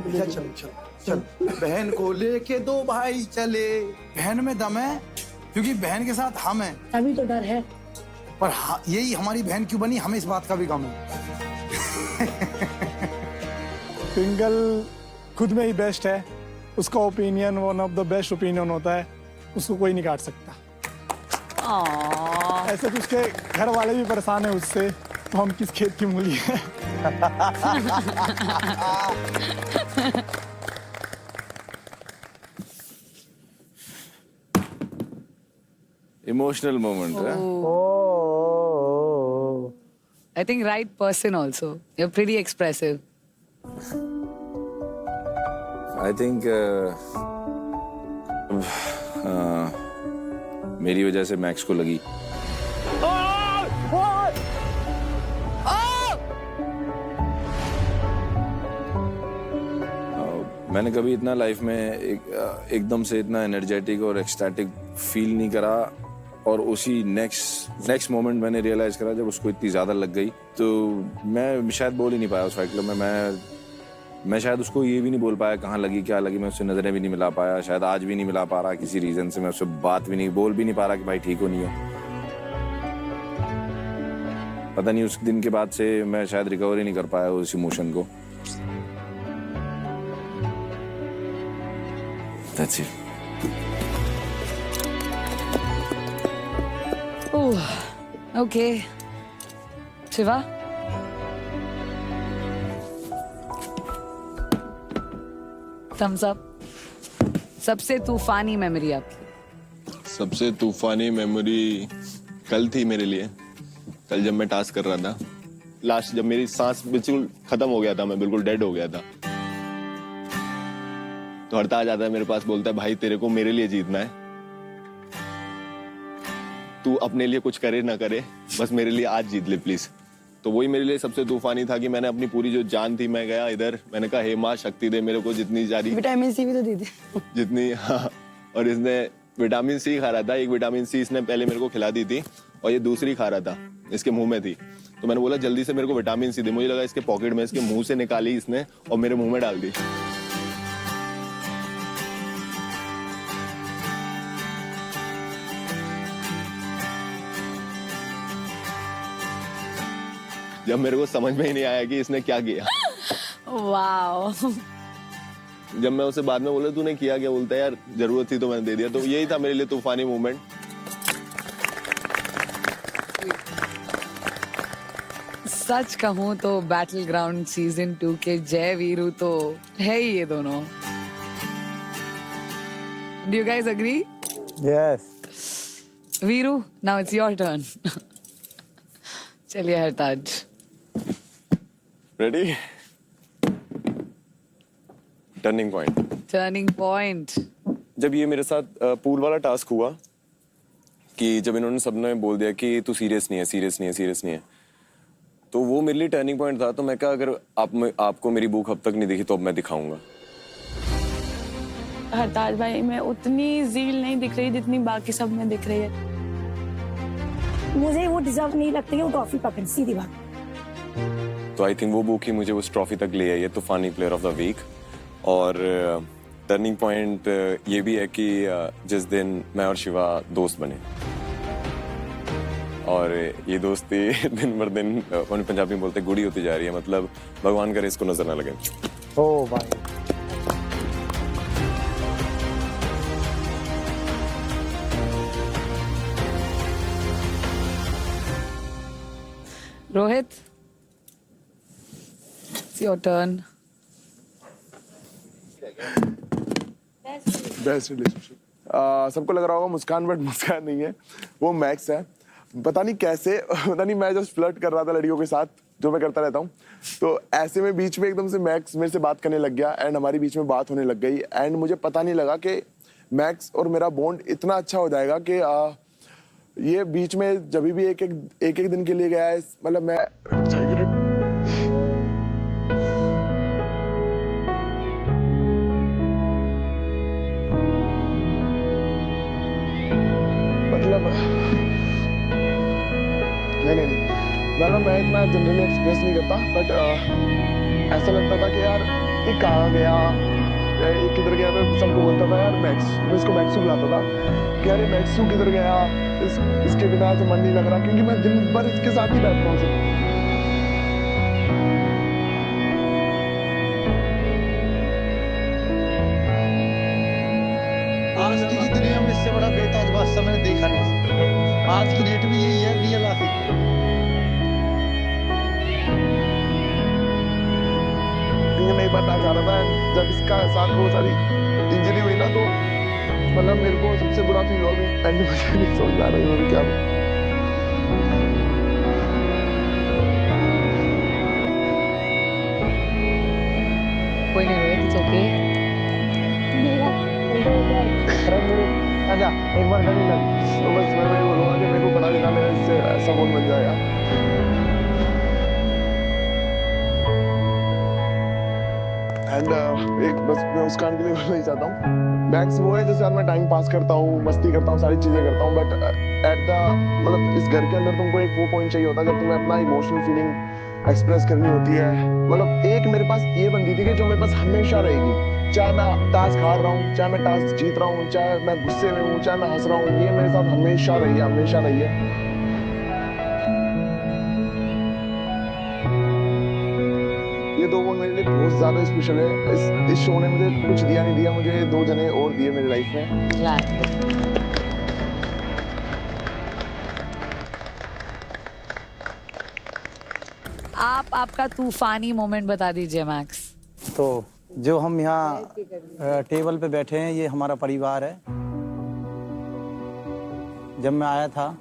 बहन को लेके 2 भाई चले। बहन में दम है क्योंकि बहन के साथ हम हैं।
अभी तो डर है,
पर यही हमारी बहन क्यों बनी, हमें इस बात का भी गम है।
ट्विंकल खुद में ही बेस्ट है, उसका opinion one of the best opinion होता है, उसको कोई नहीं काट सकता। ऐसे तो उसके घर वाले भी परेशान है उससे, तो हम किस खेत की मूली है।
इमोशनल मोमेंट है।
I think right person also. You're pretty expressive.
I think मेरी वजह से मैक्स को लगी। मैंने कभी इतना लाइफ में एकदम से इतना एनर्जेटिक और एक्सटैटिक फील नहीं करा, और उसी नेक्स्ट मोमेंट मैंने रियलाइज करा जब उसको इतनी ज्यादा लग गई। तो मैं शायद बोल ही नहीं पाया उस फाइट क्लब में। मैं शायद उसको ये भी नहीं बोल पाया कहाँ लगी क्या लगी, मैं उससे नजरें भी नहीं मिला पाया, शायद आज भी नहीं मिला पा रहा किसी रीजन से। मैं उससे बात भी नहीं बोल भी नहीं पा रहा कि भाई ठीक हो नहीं हो। पता नहीं उस दिन के बाद से मैं शायद रिकवर ही नहीं कर पाया उस इमोशन को। That's it.
Oh, okay. Shiva? Thumbs up. सबसे तूफानी मेमोरी आपकी?
सबसे तूफानी मेमोरी कल थी मेरे लिए। कल जब मैं टास्क कर रहा था, लास्ट जब मेरी सांस बिल्कुल खत्म हो गया था, मैं बिल्कुल डेड हो गया था, तो हरताज आता है मेरे पास, बोलता है भाई तेरे को मेरे लिए जीतना है, तू अपने लिए कुछ करे ना करे, बस मेरे लिए आज जीत ले प्लीज। तो वही मेरे लिए सबसे तूफानी था कि मैंने अपनी पूरी जो जान थी, मैं गया इधर, मैंने कहा हे माँ शक्ति दे मेरे को जितनी जारी,
विटामिन सी भी तो दी थी
जितनी। हाँ, और इसने विटामिन सी खा रहा था, एक विटामिन सी इसने पहले मेरे को खिला दी थी और ये दूसरी खा रहा था, इसके मुंह में थी। तो मैंने बोला जल्दी से मेरे को विटामिन सी दे, मुझे लगा इसके पॉकेट में, इसके मुंह से निकाली इसने और मेरे मुंह में डाल दी। जब मेरे को समझ में ही नहीं आया कि इसने क्या किया।
वाओ।
जब मैं उसे बाद में बोला तूने किया क्या, बोलता है यार जरूरत थी तो मैंने दे दिया। तो यही था मेरे लिए तूफानी मोमेंट।
सच कहूं तो बैटल ग्राउंड सीजन 2 के जय वीरू तो है ही ये दोनों। Do you guys agree?
Yes.
Veeru, now it's your turn. चलिए Hartaj.
Ready? Turning point.
Turning point.
जब ये मेरे साथ पूल वाला टास्क हुआ कि जब इन्होंने सबने बोल दिया कि तू सीरियस नहीं है, सीरियस नहीं है, सीरियस नहीं है, तो वो मेरे लिए टर्निंग पॉइंट था। तो मैं कहा अगर आपको मेरी भूख अब तक नहीं दिखी तो अब मैं दिखाऊंगा।
हरताज भाई में उतनी ज़ील नहीं दिख रही जितनी बाकी सब में दिख रही है।
मुझे वो डिजर्व नहीं लगती है वो ट्रॉफी पकड़, सीधी बात।
तो आई थिंक वो बुक ही मुझे उस ट्रॉफी तक ले आई है, तूफानी प्लेयर ऑफ द वीक। और टर्निंग पॉइंट ये भी है कि जिस दिन मैं और शिवा दोस्त बने, और ये दोस्ती दिन भर दिन पंजाबी में बोलते गुड़ी होती जा रही है, मतलब भगवान करे इसको नजर ना लगे।
ओ भाई।
Rohit, it's your turn.
Best relationship सबको लग रहा होगा मुस्कान, बट मुस्कान नहीं है, वो मैक्स है। पता नहीं कैसे, पता नहीं मैं जस्ट फ्लर्ट कर रहा था लड़कियों के साथ, जो मैं करता रहता हूँ, तो ऐसे में बीच में एकदम से मैक्स मेरे से बात करने लग गया एंड हमारी बीच में बात होने लग गई। एंड मुझे पता नहीं लगा कि मैक्स और मेरा बॉन्ड इतना अच्छा हो जाएगा कि ये बीच में जब भी एक दिन के लिए गया है, मतलब मैं मतलब नहीं मैं इतना जनरली एक्सप्रेस नहीं करता, बट ऐसा लगता था कि यार ये कहाँ गया, ये किधर गया। मैं सबको बोलता था यार मैक्स, मैं इसको मैक्सू बुलाता था कि यार ये मैक्सू किधर गया, इसके बिना ऐसे मन नहीं लग रहा, क्योंकि मैं दिन भर इसके साथ ही बैठ रहा हूँ।
आज की दुनिया में इससे बड़ा बेताज बादशाह मैंने देखा नहीं। आज की डेट में यही है रियल आशिक।
ये नहीं पता चल रहा था, जब इसका साथ बहुत सारी इंजरी हुई ना, तो मतलब मेरे को सबसे बुरा फील हुआ एंड मुझे नहीं समझ आ रहा है क्या
कोई नहीं रोए, इट्स ओके।
आजा एक बार डर लग तो बस मैं वही बोलूँगा कि मेरे को पढ़ा लिखा मेरे इससे ऐसा कौन बन जाएगा। एंड एक बस मैं उस काम के लिए बोलना ही चाहता हूँ, मैक्स वो है जिसके साथ मैं टाइम पास करता हूँ, मस्ती करता हूँ, सारी चीजें करता हूँ, बट एट द मतलब इस घर के अंदर तुमको एक वो पॉइंट चाहिए होता है जब तुम्हें अपना इमोशनल फीलिंग एक्सप्रेस करनी होती है। मतलब एक मेरे पास ये बंदी थी कि जो मेरे पास हमेशा रहेगी, चाहे मैं टास्क हार रहा हूँ, चाहे मैं टास्क जीत रहा हूँ, चाहे मैं गुस्से में हूँ, चाहे मैं हंस रहा हूँ, ये मेरे साथ हमेशा रही है, हमेशा रही है। ये दो बोल मेरे लिए बहुत ज्यादा स्पेशल है। इस शो ने मुझे कुछ दिया नहीं दिया, मुझे दो जने और दिए मेरी लाइफ में।
आप आपका तूफानी मोमेंट बता दीजिए मैक्स।
तो जो हम यहाँ टेबल पे बैठे हैं ये हमारा परिवार है। जब मैं आया था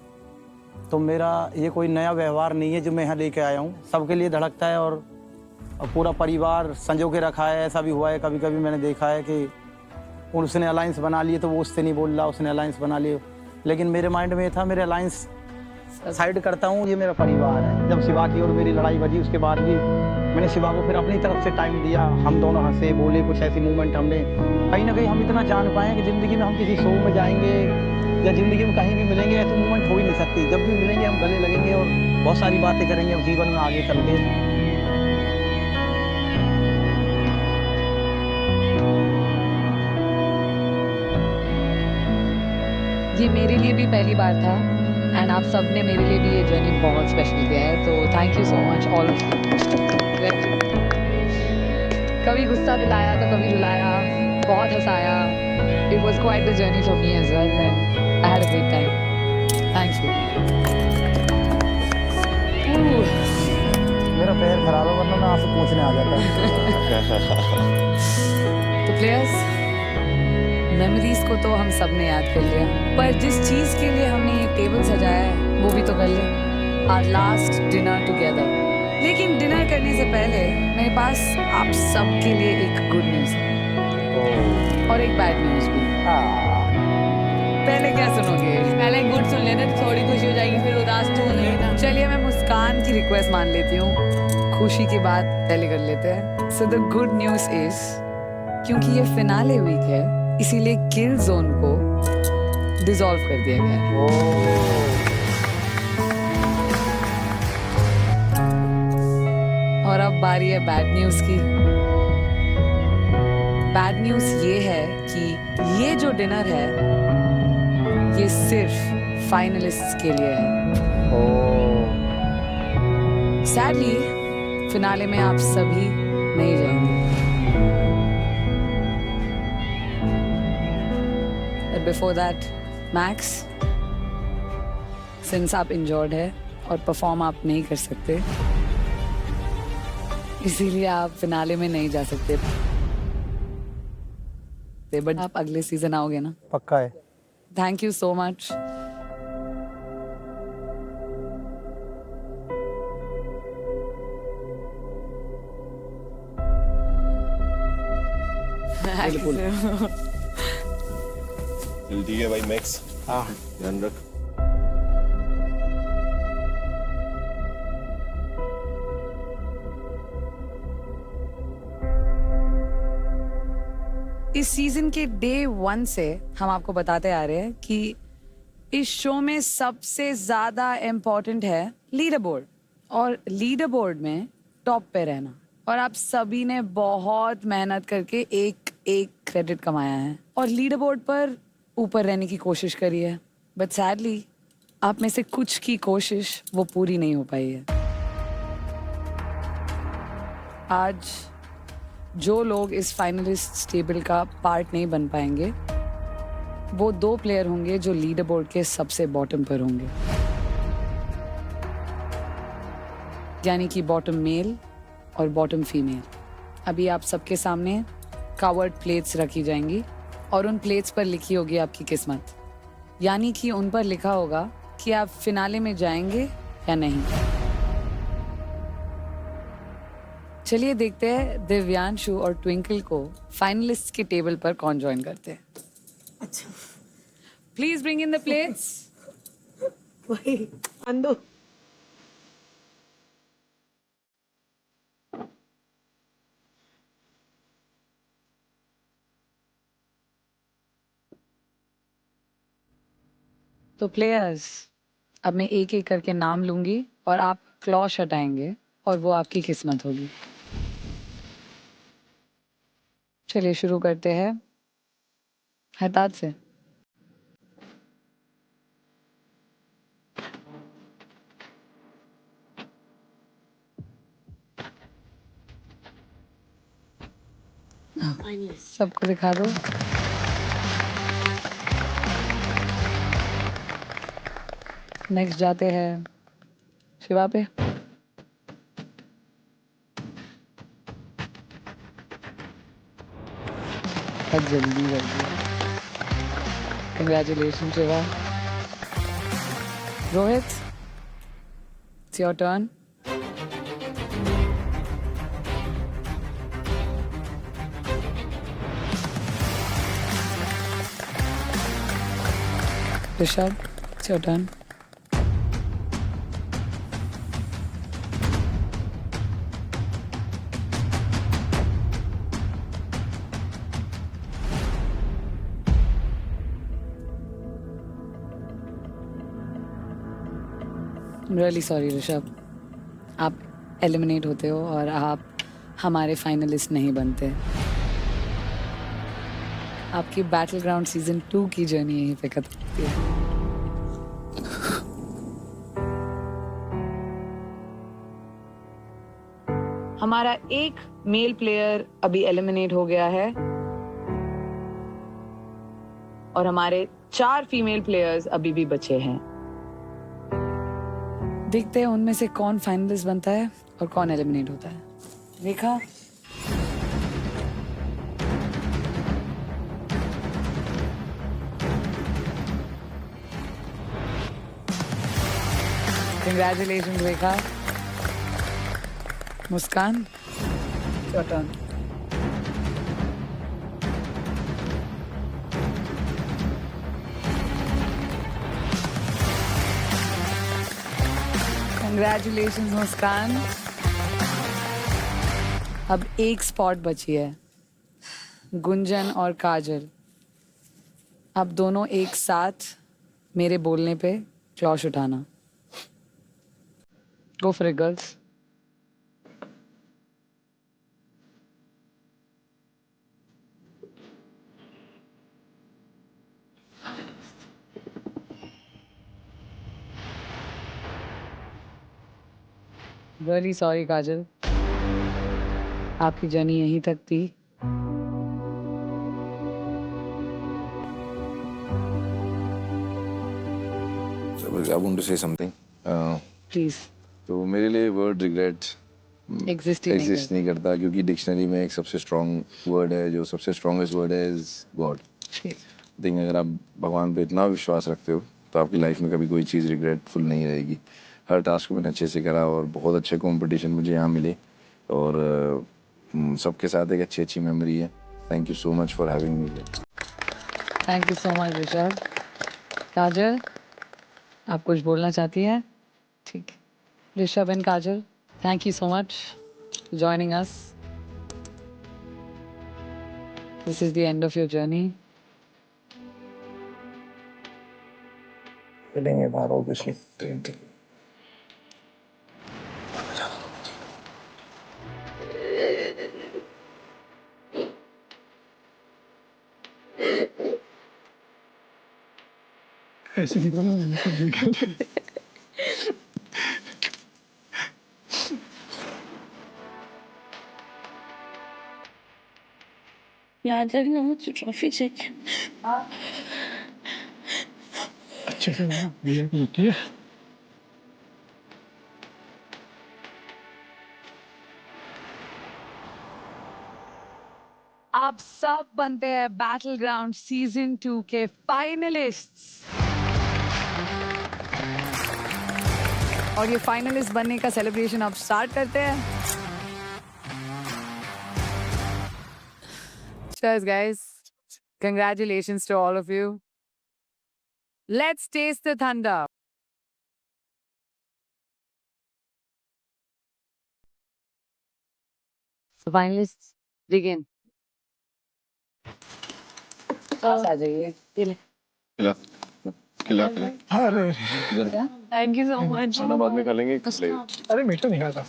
तो मेरा ये कोई नया व्यवहार नहीं है जो मैं यहाँ लेके आया हूँ, सबके लिए धड़कता है और पूरा परिवार संजो के रखा है। ऐसा भी हुआ है कभी कभी मैंने देखा है कि उसने अलायंस बना लिए तो वो उससे नहीं बोल रहा, उसने अलायंस बना लिए, लेकिन मेरे माइंड में था मेरे अलायंस साइड करता हूँ, ये मेरा परिवार है। जब शिवा की और मेरी लड़ाई बजी उसके बाद भी मैंने शिवा को फिर अपनी तरफ से टाइम दिया, हम दोनों हंसे बोले, कुछ ऐसी मूवमेंट हमने कहीं ना कहीं हम इतना जान पाए कि ज़िंदगी में हम किसी शो में जाएंगे या ज़िंदगी में कहीं भी मिलेंगे ऐसी मूवमेंट हो ही नहीं सकती। जब भी मिलेंगे हम गले लगेंगे और बहुत सारी बातें करेंगे अब जीवन में आगे चल के।
ये मेरे लिए भी पहली बार था एंड आप सब ने मेरे लिए भी ये जर्नी बहुत स्पेशल किया है, तो thank you so much all of you. कभी गुस्सा दिलाया तो कभी रुलाया, बहुत हंसाया। It was quite the journey for me as well and I had a great time. Thank you.
मेरा पैर खराब है वरना मैं आपसे पूछने आ जाता।
तो प्लेयर्स, मेमोरीज को तो हम सब ने याद कर लिया, पर जिस चीज के लिए हमने ये टेबल सजाया है वो भी तो कर ले, आवर लास्ट डिनर टुगेदर। लेकिन डिनर करने से पहले मेरे पास आप सब के लिए एक गुड न्यूज है और एक बैड न्यूज भी। पहले क्या सुनोगे?
पहले गुड सुन लेते तो थोड़ी खुशी हो जाएगी, फिर उदास तो नहीं ना।
चलिए मैं मुस्कान की रिक्वेस्ट मान लेती हूँ, खुशी की बात पहले कर लेते हैं। So the good news is, क्योंकि ये फिनाले वीक है इसीलिए किल जोन को डिसॉल्व कर दिया गया है। और अब बारी है बैड न्यूज की। बैड न्यूज ये है कि ये जो डिनर है ये सिर्फ फाइनलिस्ट्स के लिए है। सैडली फिनाले में आप सभी नहीं जाएंगे। Before that, Max, since आप इंजर्ड है और परफॉर्म आप नहीं कर सकते, इसीलिए आप फिनाले में नहीं जा सकते, बट आप अगले सीजन आओगे ना?
पक्का है।
Thank you so much.
ठीक है भाई मैक्स,
हाँ
ध्यान रख।
इस सीजन के डे 1 से हम आपको बताते आ रहे हैं कि इस शो में सबसे ज्यादा इम्पोर्टेंट है लीडर बोर्ड, और लीडर बोर्ड में टॉप पे रहना। और आप सभी ने बहुत मेहनत करके एक एक क्रेडिट कमाया है और लीडर बोर्ड पर ऊपर रहने की कोशिश करी है, बट सैडली आप में से कुछ की कोशिश वो पूरी नहीं हो पाई है। आज जो लोग इस फाइनलिस्ट टेबल का पार्ट नहीं बन पाएंगे वो 2 प्लेयर होंगे जो लीडर बोर्ड के सबसे बॉटम पर होंगे, यानी कि बॉटम मेल और बॉटम फीमेल। अभी आप सबके सामने कवर्ड प्लेट्स रखी जाएंगी और उन प्लेट्स पर लिखी होगी आपकी किस्मत, यानी कि उन पर लिखा होगा कि आप फिनाले में जाएंगे या नहीं। चलिए देखते हैं दिव्यांशु और ट्विंकल को फाइनलिस्ट के टेबल पर कौन ज्वाइन करते हैं।
अच्छा,
please bring in the plates.
वही अंदो।
तो प्लेयर्स, अब मैं एक एक करके नाम लूंगी और आप क्लॉश हटाएंगे और वो आपकी किस्मत होगी। चलिए शुरू करते हैं हरताज से। सबको दिखा दो। नेक्स्ट जाते हैं शिवा पे। बहुत जल्दी कर दिया। Congratulation Shiva. Rohit, it's your turn. Rishabh, it's your turn. Really sorry Rishabh, आप एलिमिनेट होते हो और आप हमारे फाइनलिस्ट नहीं बनते। आपकी बैटल ग्राउंड सीजन 2 की जर्नी यहीं पे खत्म होती है। हमारा एक मेल प्लेयर अभी एलिमिनेट हो गया है और हमारे 4 फीमेल प्लेयर्स अभी भी बचे हैं। देखते हैं उनमें से कौन फाइनलिस्ट बनता है और कौन एलिमिनेट होता है। Rekha, congratulation Rekha. Muskan, your turn. Congratulation Muskan. अब एक स्पॉट बची है, गुंजन और काजल। अब दोनों एक साथ मेरे बोलने पे क्लॉश उठाना। Go for it girls. Really sorry काजल, आपकी जर्नी यहीं तक थी।
I want to say something.
Please.
तो मेरे लिए वर्ड रिग्रेट
एग्जिस्ट
नहीं करता, क्योंकि डिक्शनरी में एक सबसे स्ट्रॉन्ग वर्ड है, जो सबसे स्ट्रॉन्गेस्ट वर्ड है इज गॉड। थिंक अगर आप भगवान पे इतना विश्वास रखते हो तो आपकी लाइफ में कभी कोई चीज़ रिग्रेटफुल नहीं रहेगी। हर टास्क को मैंने अच्छे से करा और बहुत अच्छे कंपटीशन मुझे यहाँ मिले और सबके साथ एक अच्छी मेमोरी है। Thank you so much for having me.
Thank you so much Rishabh. Kajal, आप कुछ बोलना चाहती हैं? ठीक है। Rishabh and Kajal, thank you so much for joining us. This is the end of your journey.
चलेंगे बाहर ऑब्वियसली।
ऐसे निकल
याद रखना मुझे ट्रॉफी चाहिए।
अच्छे से भैया को रुकिए।
आप सब बनते हैं बैटल ग्राउंड सीजन 2 के फाइनलिस्ट्स। और ये फाइनलिस्ट बनने का सेलिब्रेशन अब स्टार्ट करते हैं। Cheers, guys. Congratulations to all of you. Let's taste the thunder. So finalists, begin. आ जाइए।
खिला
अरे
थैंक यू सो मच।
खाना बाद में खा लेंगे।
अरे मीठा नहीं खाता।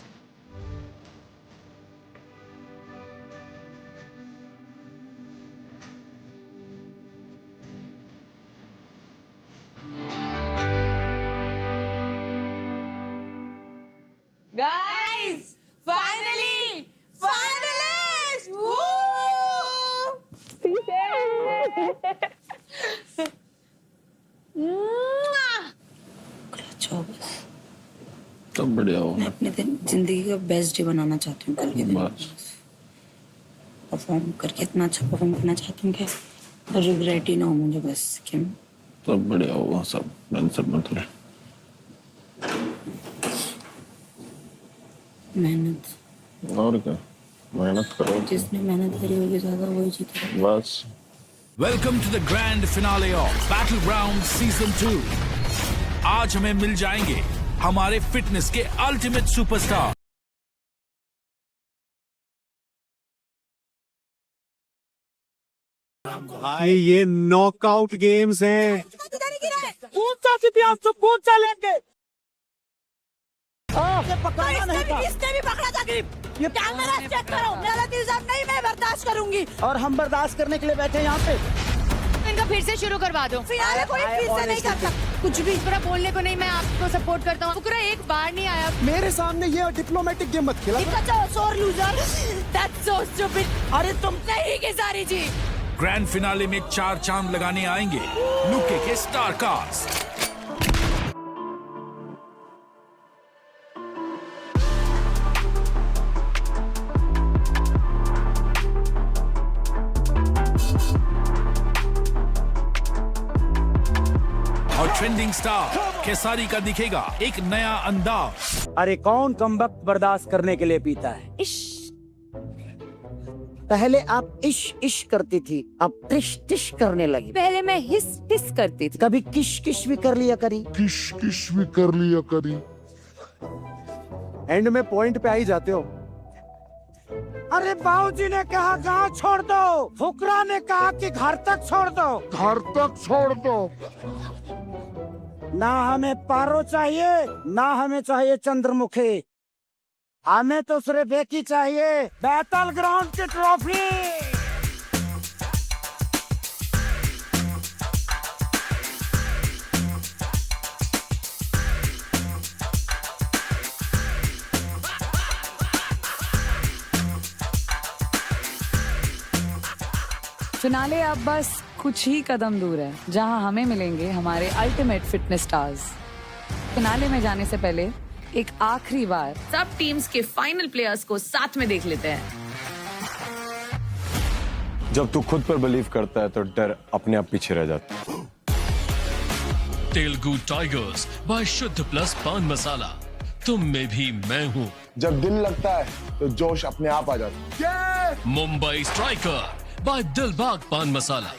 Guys, finally, finalist! Woo!
अच्छा बस
सब बढ़िया हो।
मैं अपने दिन जिंदगी का बेस्ट डे बनाना चाहती हूँ कल के दिन। परफॉर्म करके इतना अच्छा परफॉर्म करना चाहती हूँ कि रिग्रेट ही ना हो मुझे बस कि
सब बढ़िया होगा। सब टेंशन मत ले।
मेहनत
और क्या, मेहनत करो।
जिसने मेहनत करी होगी ज्यादा वही जीतेगा।
बस।
Welcome to the grand finale of battle ground season 2। आज हमें मिल जाएंगे हमारे फिटनेस के अल्टीमेट सुपरस्टार।
भाई ये नॉकआउट गेम्स हैं।
कौन सा लेंगे?
इसने भी पकड़ा था ग्रिप। ये कैमरा चेक करो। मेरा इल्जाम नहीं, मैं बर्दाश्त करूंगी।
और हम बर्दाश्त करने के लिए बैठे हैं यहाँ पे।
इनका फिर से शुरू करवा दो।
फिनाले कोई फिर से नहीं करता कुछ भी।
फुकरा बोलने को नहीं, मैं आपको सपोर्ट करता हूँ। फुकरा एक बार नहीं आया
मेरे सामने ये डिप्लोमेटिक गेम मत खेला।
सोर लूजर।
That's so stupid।
अरे तुम
नहीं के सारी जी।
ग्रैंड फिनाले में 4 चांद लगाने आएंगे लुके के स्टार कास्ट। और ट्रेंडिंग स्टार केसारी का दिखेगा एक नया अंदाज।
अरे कौन कमबख्त बर्दाश्त करने के लिए पीता है? इश पहले आप इश इश करती थी, अब टिश टिश करने लगी।
पहले मैं हिस हिस करती थी।
कभी किश किश भी कर लिया करी।
किश किश भी कर लिया करी।
एंड में पॉइंट पे आ ही जाते हो। अरे बाबूजी ने कहा गाँव छोड़ दो, फुकरा ने कहा कि घर तक छोड़ दो।
घर तक छोड़ दो।
ना हमें पारो चाहिए, ना हमें चाहिए चंद्रमुखी, हमें तो सिर्फ एक ही चाहिए, बैटल ग्राउंड की ट्रॉफी।
फिनाले अब बस कुछ ही कदम दूर है, जहां हमें मिलेंगे हमारे अल्टीमेट फिटनेस स्टार्स। फिनाले में जाने से पहले एक आखिरी बार सब टीम्स के फाइनल प्लेयर्स को साथ में देख लेते हैं।
जब तू खुद पर बिलीव करता है तो डर अपने आप पीछे रह जाता है।
तेलुगु टाइगर्स बाय शुद्ध प्लस पान मसाला। तुम में भी मैं हूँ।
जब दिल लगता है तो जोश अपने आप आ जाता है।
मुंबई स्ट्राइकर बाय दिलबाग पान मसाला।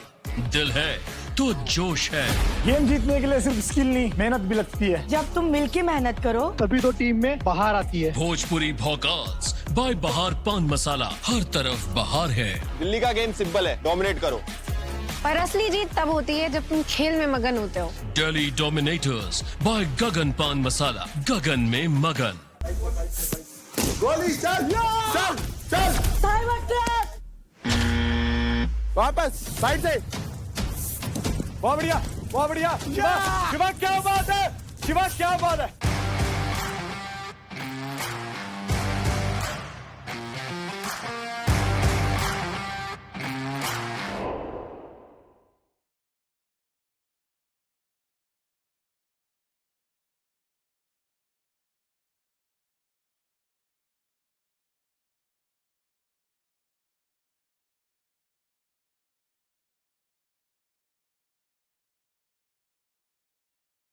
दिल है तो जोश है।
गेम जीतने के लिए सिर्फ स्किल नहीं, मेहनत भी लगती है।
जब तुम मिलके मेहनत करो
तभी तो टीम में बहार आती है।
भोजपुरी भौकाल्स बाय बहार पान मसाला। हर तरफ बहार है।
दिल्ली का गेम सिंपल है, डोमिनेट करो।
पर असली जीत तब होती है जब तुम खेल में मगन होते हो।
दिल्ली डोमिनेटर्स बाय गगन पान मसाला। गगन में मगन।
गोली चल चल चल। वापस साइड से।
बहुत बढ़िया, बहुत बढ़िया। शिवा, शिवा क्या बात है, शिवा क्या बात है।